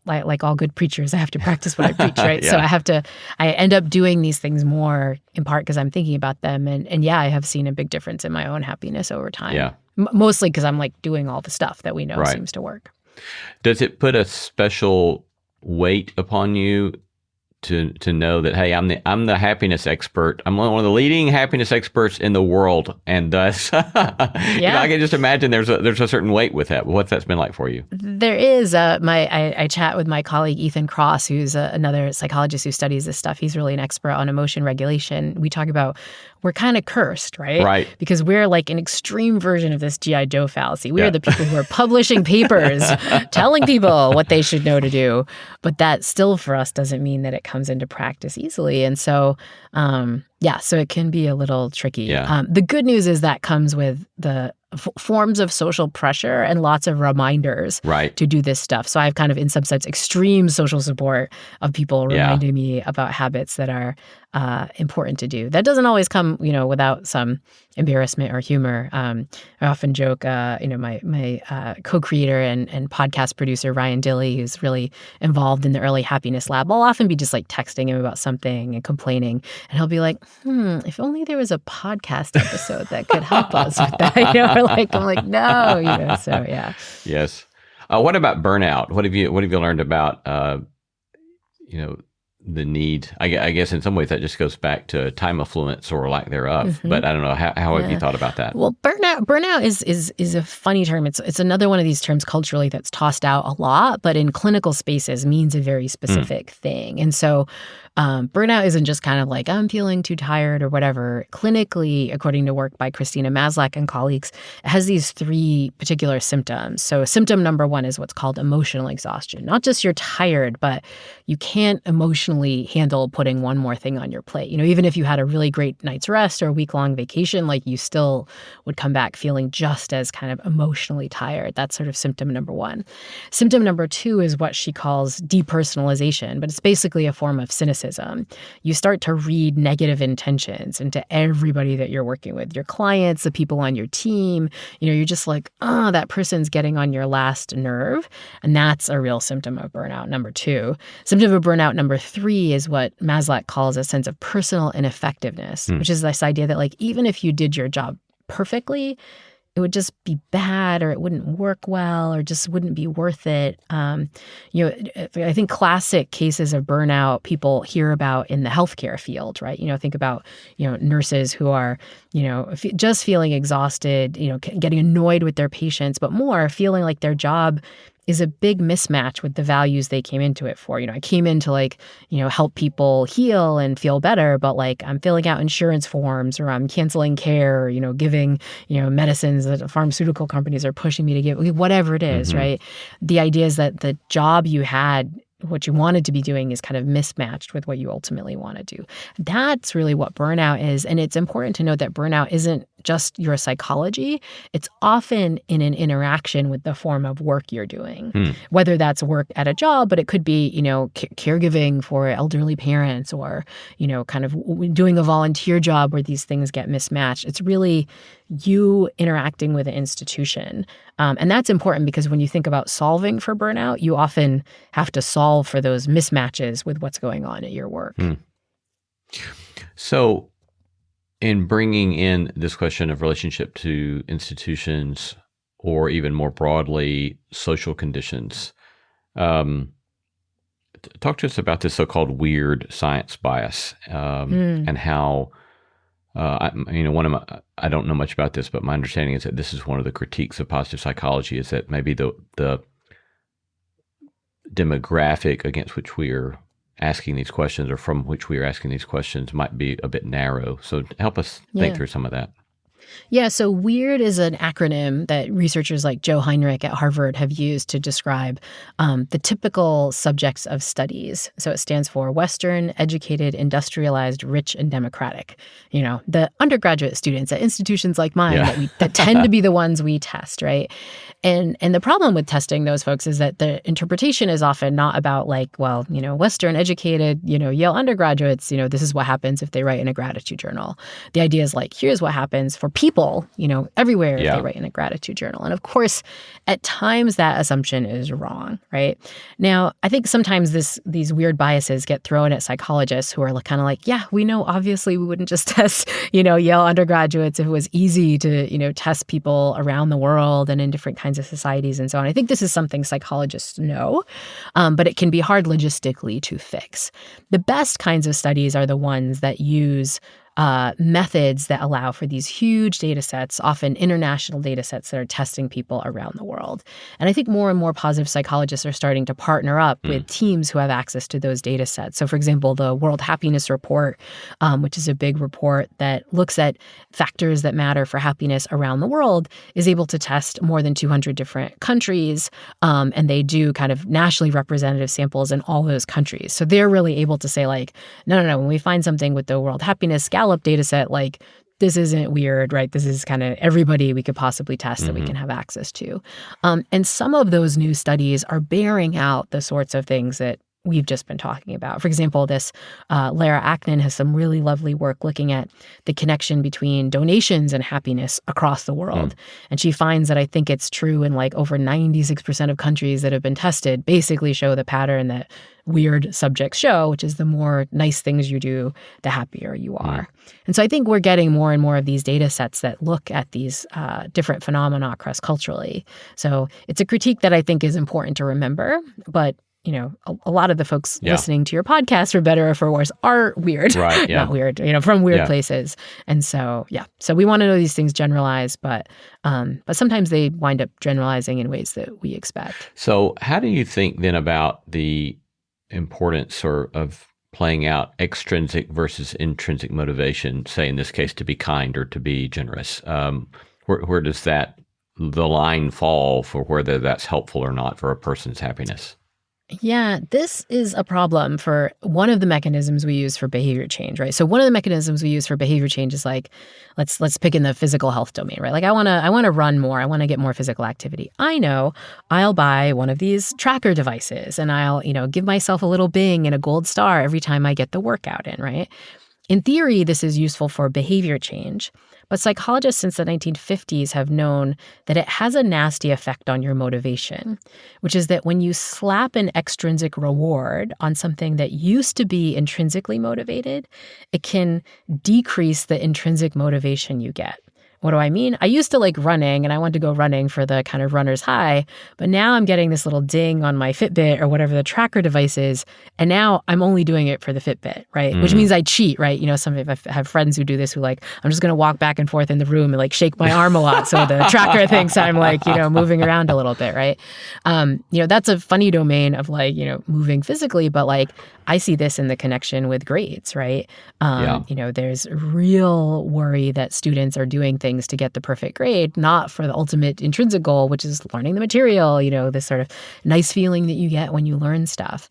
like all good preachers, I have to practice what I preach, right? Yeah. So I end up doing these things more in part because I'm thinking about them. And I have seen a big difference in my own happiness over time. Yeah. Mostly because I'm like doing all the stuff that we know seems to work. Does it put a special weight upon you to know that, hey, I'm the happiness expert. I'm one of the leading happiness experts in the world, and thus, I can just imagine there's a certain weight with that. What's that's been like for you? There is. I chat with my colleague Ethan Cross, who's another psychologist who studies this stuff. He's really an expert on emotion regulation. We talk about we're kind of cursed, right? Right. Because we're like an extreme version of this G.I. Joe fallacy. We are the people who are publishing papers, telling people what they should know to do. But that still for us doesn't mean that it comes into practice easily. And so, so it can be a little tricky. Yeah. The good news is that comes with the forms of social pressure and lots of reminders to do this stuff. So I have kind of, in some sense, extreme social support of people reminding me about habits that are important to do. That doesn't always come, without some embarrassment or humor. I often joke, my co-creator and podcast producer, Ryan Dilley, who's really involved in the early happiness lab, I'll often be just like texting him about something and complaining. And he'll be like, if only there was a podcast episode that could help us with that. I'm like, no, so yeah. Yes. What about burnout? What have you learned about, the need? I guess in some ways that just goes back to time affluence or lack thereof. But I don't know. How have you thought about that? Well, burnout is a funny term. It's another one of these terms culturally that's tossed out a lot, but in clinical spaces means a very specific thing. And so burnout isn't just kind of like, I'm feeling too tired or whatever. Clinically, according to work by Christina Maslach and colleagues, it has these 3 particular symptoms. So symptom number 1 is what's called emotional exhaustion. Not just you're tired, but you can't emotionally handle putting one more thing on your plate. Even if you had a really great night's rest or a week-long vacation, like you still would come back feeling just as kind of emotionally tired. That's sort of symptom number 1. Symptom number 2 is what she calls depersonalization, but it's basically a form of cynicism. You start to read negative intentions into everybody that you're working with, your clients, the people on your team. You're just like, that person's getting on your last nerve. And that's a real symptom of burnout, number 2. Symptom of burnout, number 3, is what Maslach calls a sense of personal ineffectiveness, which is this idea that like, even if you did your job perfectly, it would just be bad, or it wouldn't work well, or just wouldn't be worth it. I think classic cases of burnout people hear about in the healthcare field, right? Think about, nurses who are, just feeling exhausted, getting annoyed with their patients, but more feeling like their job is a big mismatch with the values they came into it for. I came in to help people heal and feel better, but I'm filling out insurance forms, or I'm canceling care, or, giving, medicines that pharmaceutical companies are pushing me to give, whatever it is, right? The idea is that the job you had, what you wanted to be doing, is kind of mismatched with what you ultimately want to do. That's really what burnout is. And it's important to note that burnout isn't just your psychology. It's often in an interaction with the form of work you're doing, whether that's work at a job, but it could be, caregiving for elderly parents or, kind of doing a volunteer job where these things get mismatched. It's really you interacting with an institution. And that's important because when you think about solving for burnout, you often have to solve for those mismatches with what's going on at your work. So in bringing in this question of relationship to institutions or even more broadly, social conditions, talk to us about this so-called weird science bias and how I don't know much about this, but my understanding is that this is one of the critiques of positive psychology is that maybe the demographic against which we are asking these questions or from which we are asking these questions might be a bit narrow. So help us think through some of that. Yeah, so WEIRD is an acronym that researchers like Joe Heinrich at Harvard have used to describe the typical subjects of studies. So it stands for Western, Educated, Industrialized, Rich, and Democratic. The undergraduate students at institutions like mine that tend to be the ones we test, right? And the problem with testing those folks is that the interpretation is often not about Western, educated, Yale undergraduates, this is what happens if they write in a gratitude journal. The idea is here's what happens for people, everywhere if they write in a gratitude journal. And of course, at times that assumption is wrong, right? Now, I think sometimes these weird biases get thrown at psychologists who are kind of we know obviously we wouldn't just test, Yale undergraduates if it was easy to, test people around the world and in different kinds of societies and so on. I think this is something psychologists know, but it can be hard logistically to fix. The best kinds of studies are the ones that use methods that allow for these huge data sets, often international data sets that are testing people around the world. And I think more and more positive psychologists are starting to partner up with teams who have access to those data sets. So for example, the World Happiness Report, which is a big report that looks at factors that matter for happiness around the world, is able to test more than 200 different countries. And they do kind of nationally representative samples in all those countries. So they're really able to say no, when we find something with the World Happiness Gallup data set, this isn't weird, right? This is kind of everybody we could possibly test that we can have access to. And some of those new studies are bearing out the sorts of things that we've just been talking about. For example, this Lara Aknin has some really lovely work looking at the connection between donations and happiness across the world. And she finds that I think it's true in over 96% of countries that have been tested basically show the pattern that weird subjects show, which is the more nice things you do, the happier you are. And so I think we're getting more and more of these data sets that look at these different phenomena cross-culturally. So it's a critique that I think is important to remember, but a lot of the folks listening to your podcast, for better or for worse, are weird. Right, yeah. Not weird, from weird places. And so, so we want to know these things generalize, but sometimes they wind up generalizing in ways that we expect. So how do you think then about the importance of playing out extrinsic versus intrinsic motivation, say in this case to be kind or to be generous? Where does the line fall for whether that's helpful or not for a person's happiness? Yeah, this is a problem for one of the mechanisms we use for behavior change, right? So one of the mechanisms we use for behavior change is let's pick in the physical health domain, right? I want to run more. I want to get more physical activity. I know I'll buy one of these tracker devices and I'll, give myself a little bing and a gold star every time I get the workout in, right? In theory, this is useful for behavior change, but psychologists since the 1950s have known that it has a nasty effect on your motivation, which is that when you slap an extrinsic reward on something that used to be intrinsically motivated, it can decrease the intrinsic motivation you get. What do I mean? I used to like running and I wanted to go running for the kind of runner's high, but now I'm getting this little ding on my Fitbit or whatever the tracker device is. And now I'm only doing it for the Fitbit, right? Which means I cheat, right? Some of I have friends who do this who I'm just going to walk back and forth in the room and shake my arm a lot. So the tracker thinks I'm moving around a little bit, right? That's a funny domain of moving physically, but I see this in the connection with grades, right? There's real worry that students are doing things to get the perfect grade, not for the ultimate intrinsic goal, which is learning the material, this sort of nice feeling that you get when you learn stuff.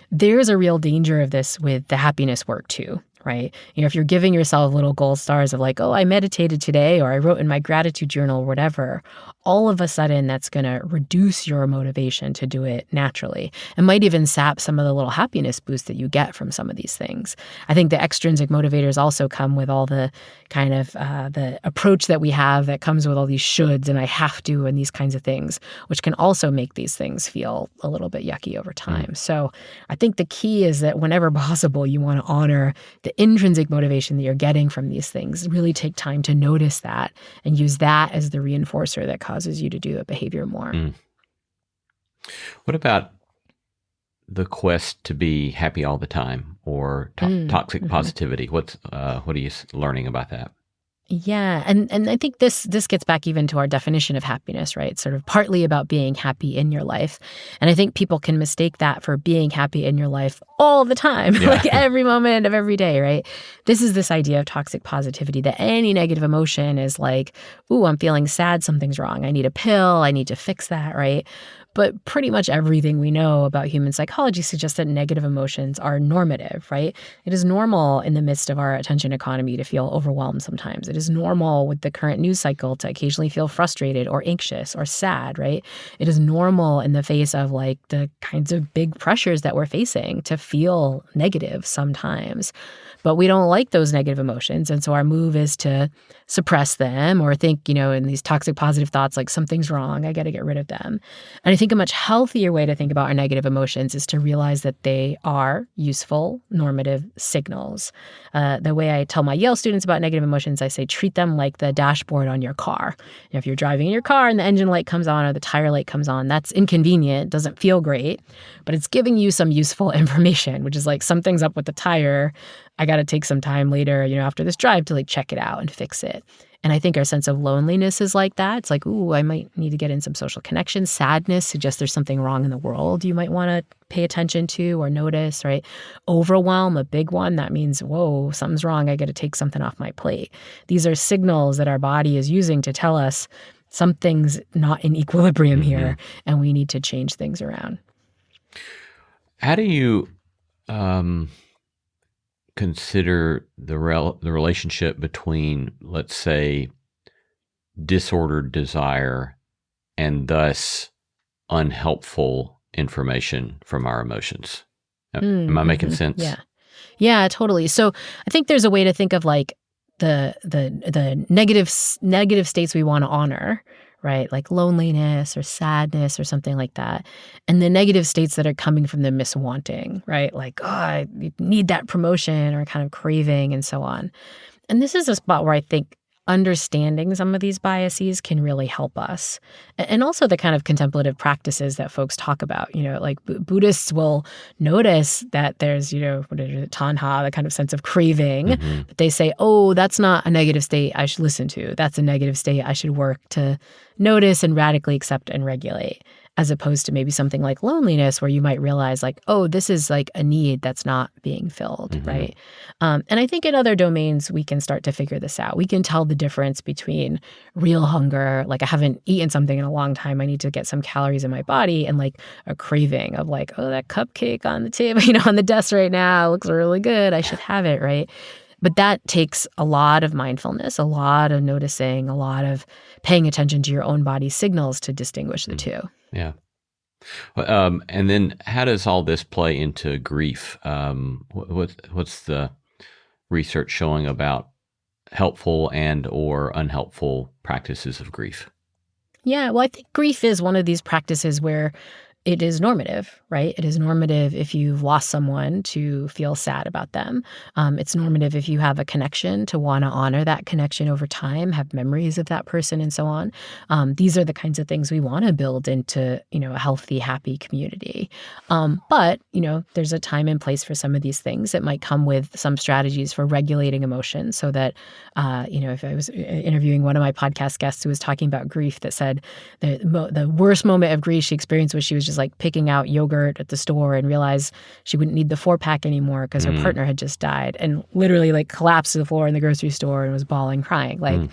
There's a real danger of this with the happiness work too, right? If you're giving yourself little gold stars of like, oh, I meditated today, or I wrote in my gratitude journal, whatever, all of a sudden that's going to reduce your motivation to do it naturally. It might even sap some of the little happiness boost that you get from some of these things. I think the extrinsic motivators also come with all the kind of the approach that we have that comes with all these shoulds and I have to and these kinds of things, which can also make these things feel a little bit yucky over time. So I think the key is that whenever possible, you want to honor the intrinsic motivation that you're getting from these things. Really take time to notice that and use that as the reinforcer that causes you to do a behavior more. What about the quest to be happy all the time, or toxic positivity? What are you learning about that? Yeah, and I think this gets back even to our definition of happiness, right? It's sort of partly about being happy in your life. And I think people can mistake that for being happy in your life all the time, like every moment of every day, right? This is this idea of toxic positivity, that any negative emotion is like, ooh, I'm feeling sad, something's wrong. I need a pill, I need to fix that, right? But pretty much everything we know about human psychology suggests that negative emotions are normative, right? It is normal in the midst of our attention economy to feel overwhelmed sometimes. It is normal with the current news cycle to occasionally feel frustrated or anxious or sad, right? It is normal in the face of like the kinds of big pressures that we're facing to feel negative sometimes. But we don't like those negative emotions. And so our move is to suppress them or think, in these toxic positive thoughts like something's wrong, I got to get rid of them. And I think a much healthier way to think about our negative emotions is to realize that they are useful, normative signals. The way I tell my Yale students about negative emotions, I say treat them like the dashboard on your car. If you're driving in your car and the engine light comes on or the tire light comes on, that's inconvenient, doesn't feel great, but it's giving you some useful information, which is like something's up with the tire. I got to take some time later, after this drive to like check it out and fix it. And I think our sense of loneliness is like that. It's like, ooh, I might need to get in some social connection. Sadness suggests there's something wrong in the world you might want to pay attention to or notice, right? Overwhelm, a big one. That means, whoa, something's wrong. I got to take something off my plate. These are signals that our body is using to tell us something's not in equilibrium here and we need to change things around. How do you consider the relationship between, let's say, disordered desire and thus unhelpful information from our emotions? Am I making sense? Yeah, totally. So I think there's a way to think of like the negative states we want to honor, right? Like loneliness or sadness or something like that. And the negative states that are coming from the miswanting, right? Like, oh, I need that promotion or kind of craving and so on. And this is a spot where I think understanding some of these biases can really help us. And also the kind of contemplative practices that folks talk about, like Buddhists will notice that there's, what is it, tanha, the kind of sense of craving. But they say, oh, that's not a negative state I should listen to. That's a negative state I should work to notice and radically accept and regulate, as opposed to maybe something like loneliness where you might realize like, oh, this is like a need that's not being filled, right? And I think in other domains, we can start to figure this out. We can tell the difference between real hunger, like I haven't eaten something in a long time, I need to get some calories in my body, and like a craving of like, oh, that cupcake on the table, on the desk right now looks really good, I should have it, right? But that takes a lot of mindfulness, a lot of noticing, a lot of paying attention to your own body's signals to distinguish the two. Yeah. And then how does all this play into grief? What's the research showing about helpful and or unhelpful practices of grief? Yeah, well, I think grief is one of these practices where it is normative, right? It is normative if you've lost someone to feel sad about them. It's normative if you have a connection to want to honor that connection over time, have memories of that person and so on. These are the kinds of things we want to build into, a healthy, happy community. But, there's a time and place for some of these things. It might come with some strategies for regulating emotions so that, if I was interviewing one of my podcast guests who was talking about grief that said the worst moment of grief she experienced was she was just like picking out yogurt at the store and realized she wouldn't need the 4-pack anymore because her partner had just died, and literally like collapsed to the floor in the grocery store and was bawling, crying. Like,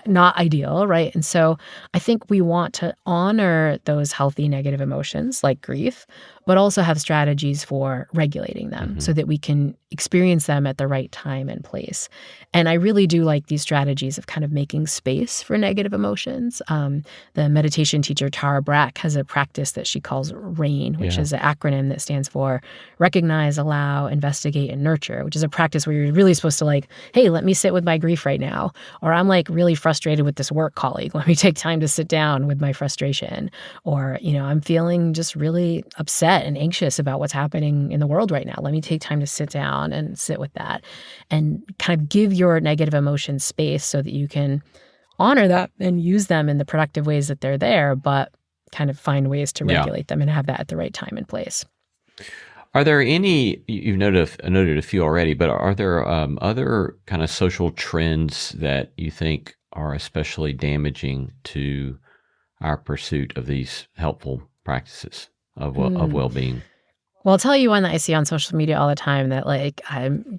not ideal, right? And so I think we want to honor those healthy negative emotions like grief, but also have strategies for regulating them so that we can experience them at the right time and place. And I really do like these strategies of kind of making space for negative emotions. The meditation teacher Tara Brach has a practice that she calls RAIN, which is an acronym that stands for recognize, allow, investigate, and nurture, which is a practice where you're really supposed to like, hey, let me sit with my grief right now. Or I'm like really frustrated with this work colleague. Let me take time to sit down with my frustration. Or, I'm feeling just really upset and anxious about what's happening in the world right now. Let me take time to sit down and sit with that and kind of give your negative emotions space so that you can honor that and use them in the productive ways that they're there, but kind of find ways to regulate them and have that at the right time and place. Are there any, you've noted a few already, but are there other kind of social trends that you think are especially damaging to our pursuit of these helpful practices of well-being? Well, I'll tell you one that I see on social media all the time that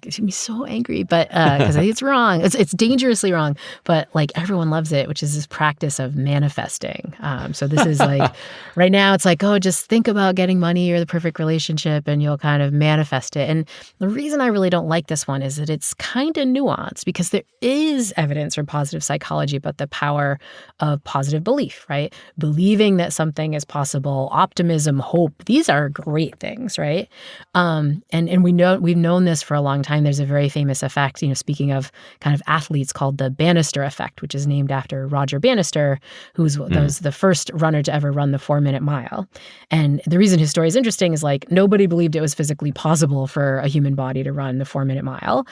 gets me so angry, but because I think it's wrong. It's dangerously wrong, but like everyone loves it, which is this practice of manifesting. So this is like right now it's like, oh, just think about getting money or the perfect relationship and you'll kind of manifest it. And the reason I really don't like this one is that it's kind of nuanced because there is evidence from positive psychology about the power of positive belief, right? Believing that something is possible, optimism, hope, these are great things. Right. And we've known this for a long time. There's a very famous effect, speaking of kind of athletes called the Bannister effect, which is named after Roger Bannister, who was the first runner to ever run the 4-minute mile. And the reason his story is interesting is like nobody believed it was physically possible for a human body to run the 4-minute mile.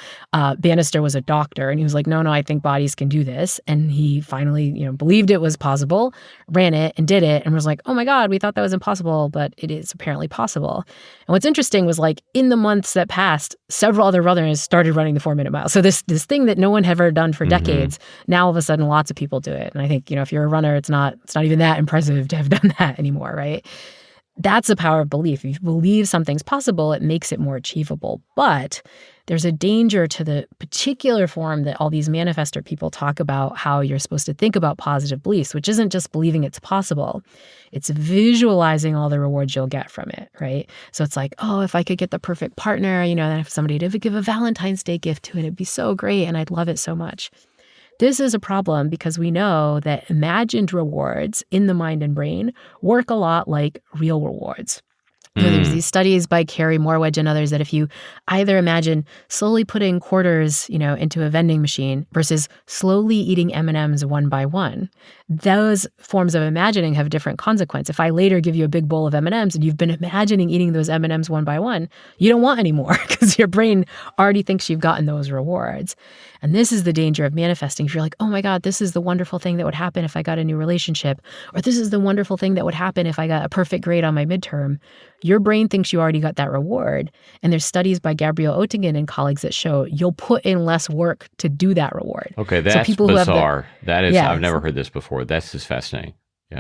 Bannister was a doctor and he was like, no, I think bodies can do this. And he finally, believed it was possible, ran it and did it and was like, oh my God, we thought that was impossible, but it is apparently possible. And what's interesting was like in the months that passed, several other runners started running the 4-minute mile. So this thing that no one had ever done for decades, now all of a sudden lots of people do it. And I think, if you're a runner, it's not even that impressive to have done that anymore, right? That's the power of belief. If you believe something's possible, it makes it more achievable. But there's a danger to the particular form that all these manifestor people talk about how you're supposed to think about positive beliefs, which isn't just believing it's possible. It's visualizing all the rewards you'll get from it, right? So it's like, oh, if I could get the perfect partner, then if somebody to give a Valentine's Day gift to it, it'd be so great and I'd love it so much. This is a problem because we know that imagined rewards in the mind and brain work a lot like real rewards. There's these studies by Carrie Morwedge and others that if you either imagine slowly putting quarters, into a vending machine versus slowly eating M&Ms one by one, those forms of imagining have a different consequence. If I later give you a big bowl of M&Ms and you've been imagining eating those M&Ms one by one, you don't want any more because your brain already thinks you've gotten those rewards. And this is the danger of manifesting. If you're like, oh my God, this is the wonderful thing that would happen if I got a new relationship, or this is the wonderful thing that would happen if I got a perfect grade on my midterm, your brain thinks you already got that reward. And there's studies by Gabrielle Oettingen and colleagues that show you'll put in less work to do that reward. Okay, that's so bizarre. I've never heard this before. That's just fascinating.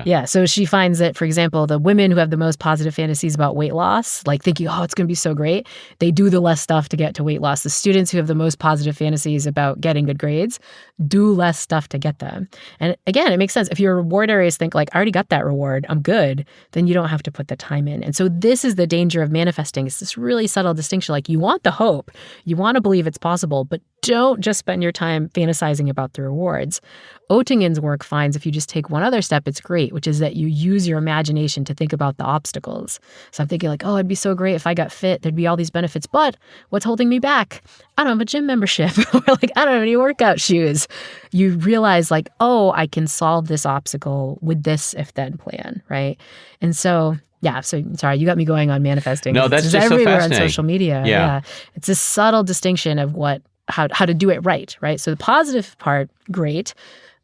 Yeah. So she finds that, for example, the women who have the most positive fantasies about weight loss, like thinking, oh, it's going to be so great, they do the less stuff to get to weight loss. The students who have the most positive fantasies about getting good grades do less stuff to get them. And again, it makes sense. If your reward areas think like, I already got that reward, I'm good, then you don't have to put the time in. And so this is the danger of manifesting. It's this really subtle distinction. Like you want the hope, you want to believe it's possible, but don't just spend your time fantasizing about the rewards. Oettingen's work finds if you just take one other step, it's great, which is that you use your imagination to think about the obstacles. So I'm thinking like, oh, it'd be so great if I got fit. There'd be all these benefits, but what's holding me back? I don't have a gym membership or like, I don't have any workout shoes. You realize like, oh, I can solve this obstacle with this if-then plan, right? And so sorry, you got me going on manifesting. No, that's it's just everywhere so fascinating. On social media. Yeah. It's a subtle distinction of how to do it right? So the positive part, great.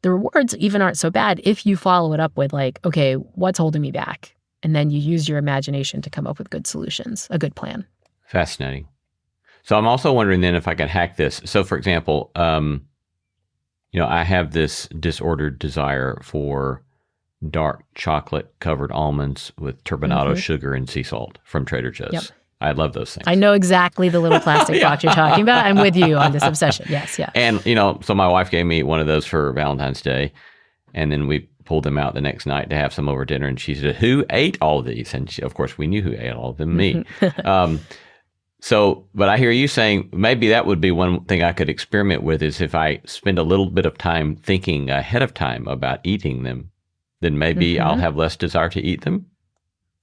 The rewards even aren't so bad if you follow it up with like, okay, what's holding me back? And then you use your imagination to come up with good solutions, a good plan. Fascinating. So I'm also wondering then if I can hack this. So for example, I have this disordered desire for dark chocolate covered almonds with turbinado sugar and sea salt from Trader Joe's. Yep. I love those things. I know exactly the little plastic box you're talking about. I'm with you on this obsession. Yes, yeah. And, so my wife gave me one of those for Valentine's Day. And then we pulled them out the next night to have some over dinner, and she said, "Who ate all of these?" And of course, we knew who ate all of them, me. But I hear you saying maybe that would be one thing I could experiment with, is if I spend a little bit of time thinking ahead of time about eating them, then maybe I'll have less desire to eat them.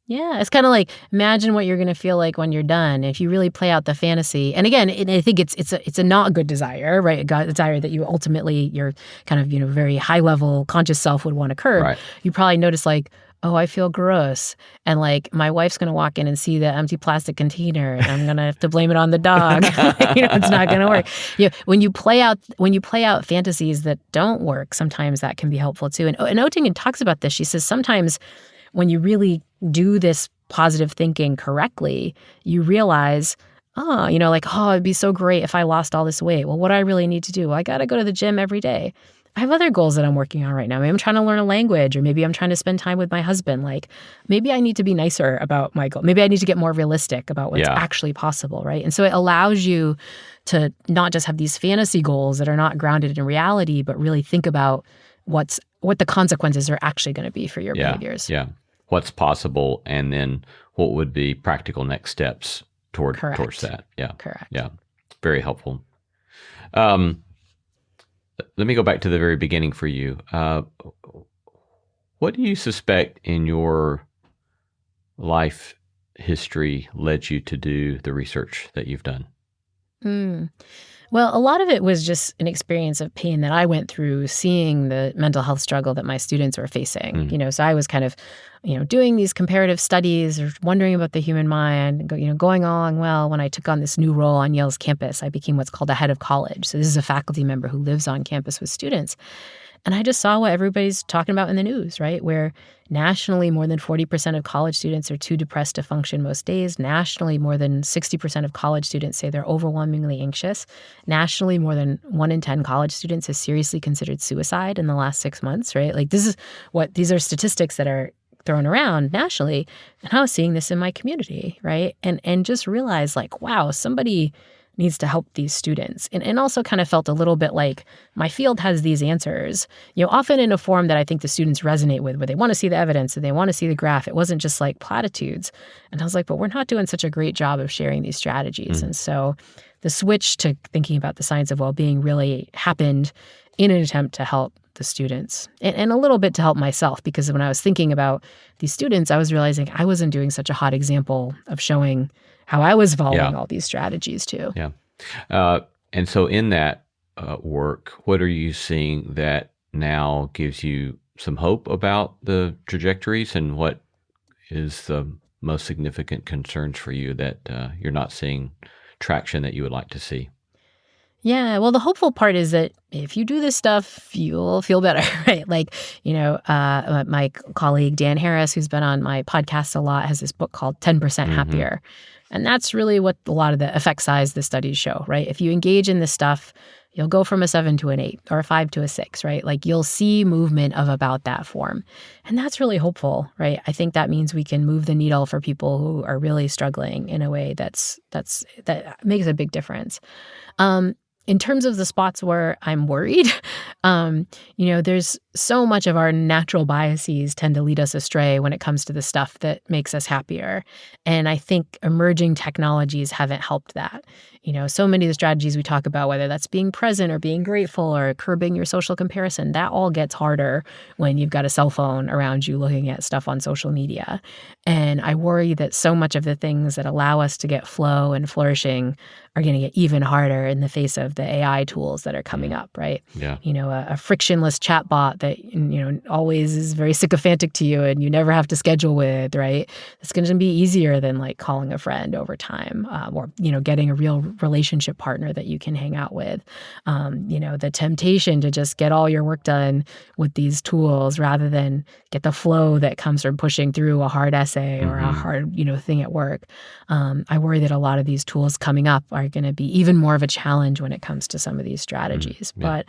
Yeah, it's kind of like, imagine what you're going to feel like when you're done. If you really play out the fantasy, and again, I think it's a not good desire, right? A desire that you ultimately, your kind of, very high level conscious self would want to curb. Right. You probably notice like, oh, I feel gross, and like my wife's going to walk in and see the empty plastic container, and I'm going to have to blame it on the dog. It's not going to work. When you play out fantasies that don't work, sometimes that can be helpful too. And Oettingen talks about this. She says sometimes when you really do this positive thinking correctly, you realize, it'd be so great if I lost all this weight. Well, what do I really need to do? Well, I got to go to the gym every day. I have other goals that I'm working on right now. Maybe I'm trying to learn a language, or maybe I'm trying to spend time with my husband. Like, maybe I need to be nicer about my goal. Maybe I need to get more realistic about what's actually possible, right? And so it allows you to not just have these fantasy goals that are not grounded in reality, but really think about what the consequences are actually going to be for your behaviors. Yeah. What's possible, and then what would be practical next steps towards that. Yeah. Correct. Yeah. Very helpful. Let me go back to the very beginning for you. What do you suspect in your life history led you to do the research that you've done? Well, a lot of it was just an experience of pain that I went through seeing the mental health struggle that my students were facing. So I was kind of, doing these comparative studies or wondering about the human mind, going along well. When I took on this new role on Yale's campus, I became what's called a head of college. So this is a faculty member who lives on campus with students. And I just saw what everybody's talking about in the news, right? Where nationally, more than 40% of college students are too depressed to function most days. Nationally, more than 60% of college students say they're overwhelmingly anxious. Nationally, more than 1 in 10 college students has seriously considered suicide in the last 6 months, right? Like these are statistics that are thrown around nationally. And I was seeing this in my community, right? And just realized like, wow, somebody needs to help these students. And also kind of felt a little bit like my field has these answers, often in a form that I think the students resonate with, where they want to see the evidence and they want to see the graph. It wasn't just like platitudes. And I was like, but we're not doing such a great job of sharing these strategies. And so the switch to thinking about the science of well-being really happened in an attempt to help the students and a little bit to help myself, because when I was thinking about these students, I was realizing I wasn't doing such a hot example of showing how I was following all these strategies too. Yeah. And so in that work, what are you seeing that now gives you some hope about the trajectories, and what is the most significant concerns for you that you're not seeing traction that you would like to see? Yeah, well, the hopeful part is that if you do this stuff, you'll feel better, right? Like, my colleague Dan Harris, who's been on my podcast a lot, has this book called 10% Happier. And that's really what a lot of the effect size the studies show, right? If you engage in this stuff, you'll go from a 7 to an 8 or a 5 to a 6, right? Like you'll see movement of about that form. And that's really hopeful, right? I think that means we can move the needle for people who are really struggling in a way that makes a big difference. In terms of the spots where I'm worried, there's so much of our natural biases tend to lead us astray when it comes to the stuff that makes us happier. And I think emerging technologies haven't helped that. So many of the strategies we talk about, whether that's being present or being grateful or curbing your social comparison, that all gets harder when you've got a cell phone around you looking at stuff on social media. And I worry that so much of the things that allow us to get flow and flourishing are going to get even harder in the face of the AI tools that are coming up, right? Yeah. A frictionless chatbot that, always is very sycophantic to you and you never have to schedule with, right? It's going to be easier than like calling a friend over time or, getting a real relationship partner that you can hang out with. The temptation to just get all your work done with these tools rather than get the flow that comes from pushing through a hard essay or a hard, thing at work. I worry that a lot of these tools coming up are going to be even more of a challenge when it comes to some of these strategies. But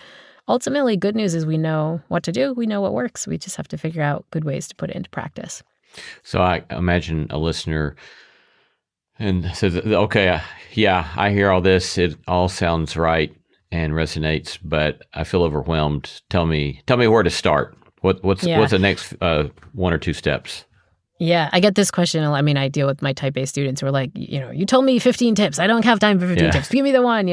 ultimately, good news is we know what to do. We know what works. We just have to figure out good ways to put it into practice. So I imagine a listener and says, okay, I hear all this. It all sounds right and resonates, but I feel overwhelmed. Tell me where to start. What's the next one or two steps? Yeah, I get this question a lot. I mean, I deal with my type A students who are like, you told me 15 tips. I don't have time for 15 tips. Give me the one,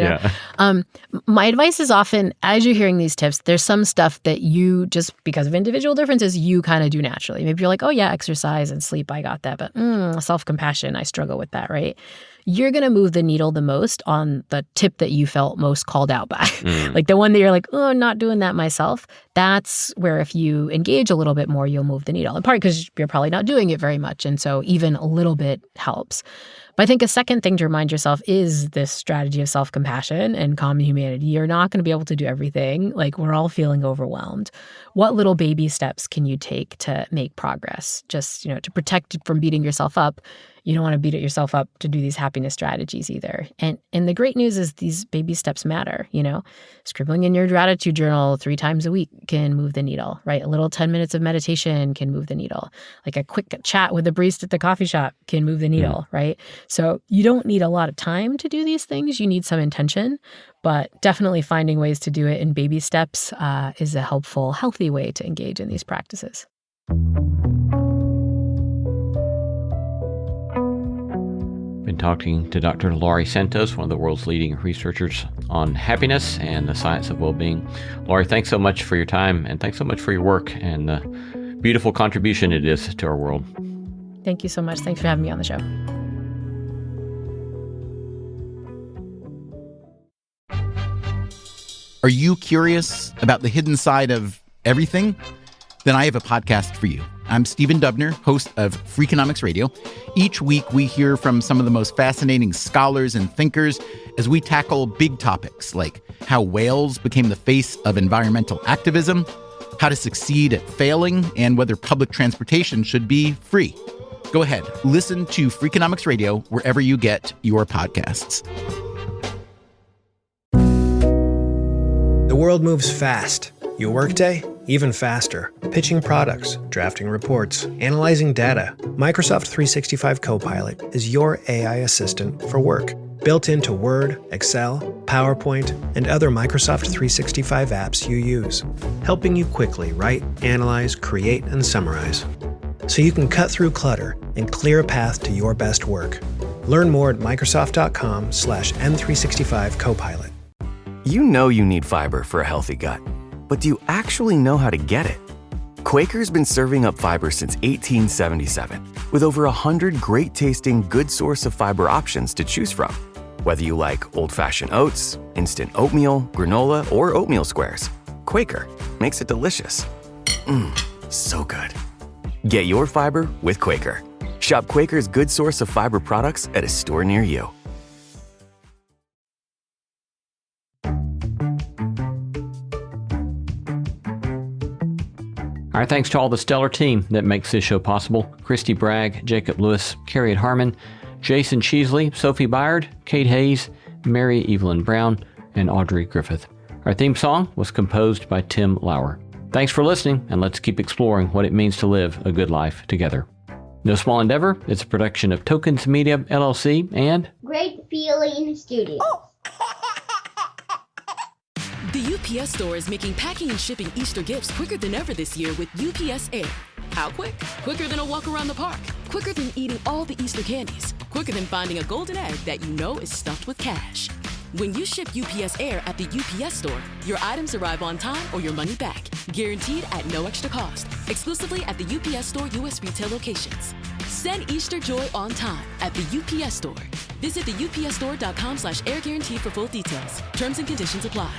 My advice is often, as you're hearing these tips, there's some stuff that you, just because of individual differences, you kind of do naturally. Maybe you're like, oh yeah, exercise and sleep, I got that. But self-compassion, I struggle with that, right? You're going to move the needle the most on the tip that you felt most called out by. Like the one that you're like, oh, I'm not doing that myself. That's where if you engage a little bit more, you'll move the needle. In part because you're probably not doing it very much. And so even a little bit helps. But I think a second thing to remind yourself is this strategy of self-compassion and common humanity. You're not going to be able to do everything. Like, we're all feeling overwhelmed. What little baby steps can you take to make progress? Just, to protect from beating yourself up. You don't want to beat yourself up to do these happiness strategies either. And the great news is these baby steps matter, Scribbling in your gratitude journal 3 times a week can move the needle, right? A little 10 minutes of meditation can move the needle. Like a quick chat with a barista at the coffee shop can move the needle, right? So you don't need a lot of time to do these things. You need some intention, but definitely finding ways to do it in baby steps is a helpful, healthy way to engage in these practices. Been talking to Dr. Laurie Santos, one of the world's leading researchers on happiness and the science of well-being. Laurie, thanks so much for your time, and thanks so much for your work and the beautiful contribution it is to our world. Thank you so much. Thanks for having me on the show. Are you curious about the hidden side of everything? Then I have a podcast for you. I'm Stephen Dubner, host of Freakonomics Radio. Each week, we hear from some of the most fascinating scholars and thinkers as we tackle big topics like how whales became the face of environmental activism, how to succeed at failing, and whether public transportation should be free. Go ahead, listen to Freakonomics Radio wherever you get your podcasts. The world moves fast. Your workday, even faster. Pitching products, drafting reports, analyzing data. Microsoft 365 Copilot is your AI assistant for work. Built into Word, Excel, PowerPoint, and other Microsoft 365 apps you use. Helping you quickly write, analyze, create, and summarize. So you can cut through clutter and clear a path to your best work. Learn more at Microsoft.com/M365 Copilot. You know you need fiber for a healthy gut. But do you actually know how to get it? Quaker's been serving up fiber since 1877, with over 100 great-tasting, good source of fiber options to choose from. Whether you like old-fashioned oats, instant oatmeal, granola, or oatmeal squares, Quaker makes it delicious. So good. Get your fiber with Quaker. Shop Quaker's good source of fiber products at a store near you. Our thanks to all the stellar team that makes this show possible. Christy Bragg, Jacob Lewis, Carrie Harmon, Jason Cheesley, Sophie Byard, Kate Hayes, Mary Evelyn Brown, and Audrey Griffith. Our theme song was composed by Tim Lauer. Thanks for listening, and let's keep exploring what it means to live a good life together. No Small Endeavor is a production of Tokens Media, LLC, and Great Feeling Studio. The UPS store is making packing and shipping Easter gifts quicker than ever this year with UPS Air. How quick? Quicker than a walk around the park. Quicker than eating all the Easter candies. Quicker than finding a golden egg that you know is stuffed with cash. When you ship UPS Air at the UPS store, your items arrive on time or your money back. Guaranteed at no extra cost. Exclusively at the UPS Store U.S. retail locations. Send Easter joy on time at the UPS store. Visit the upsstore.com/air guarantee for full details. Terms and conditions apply.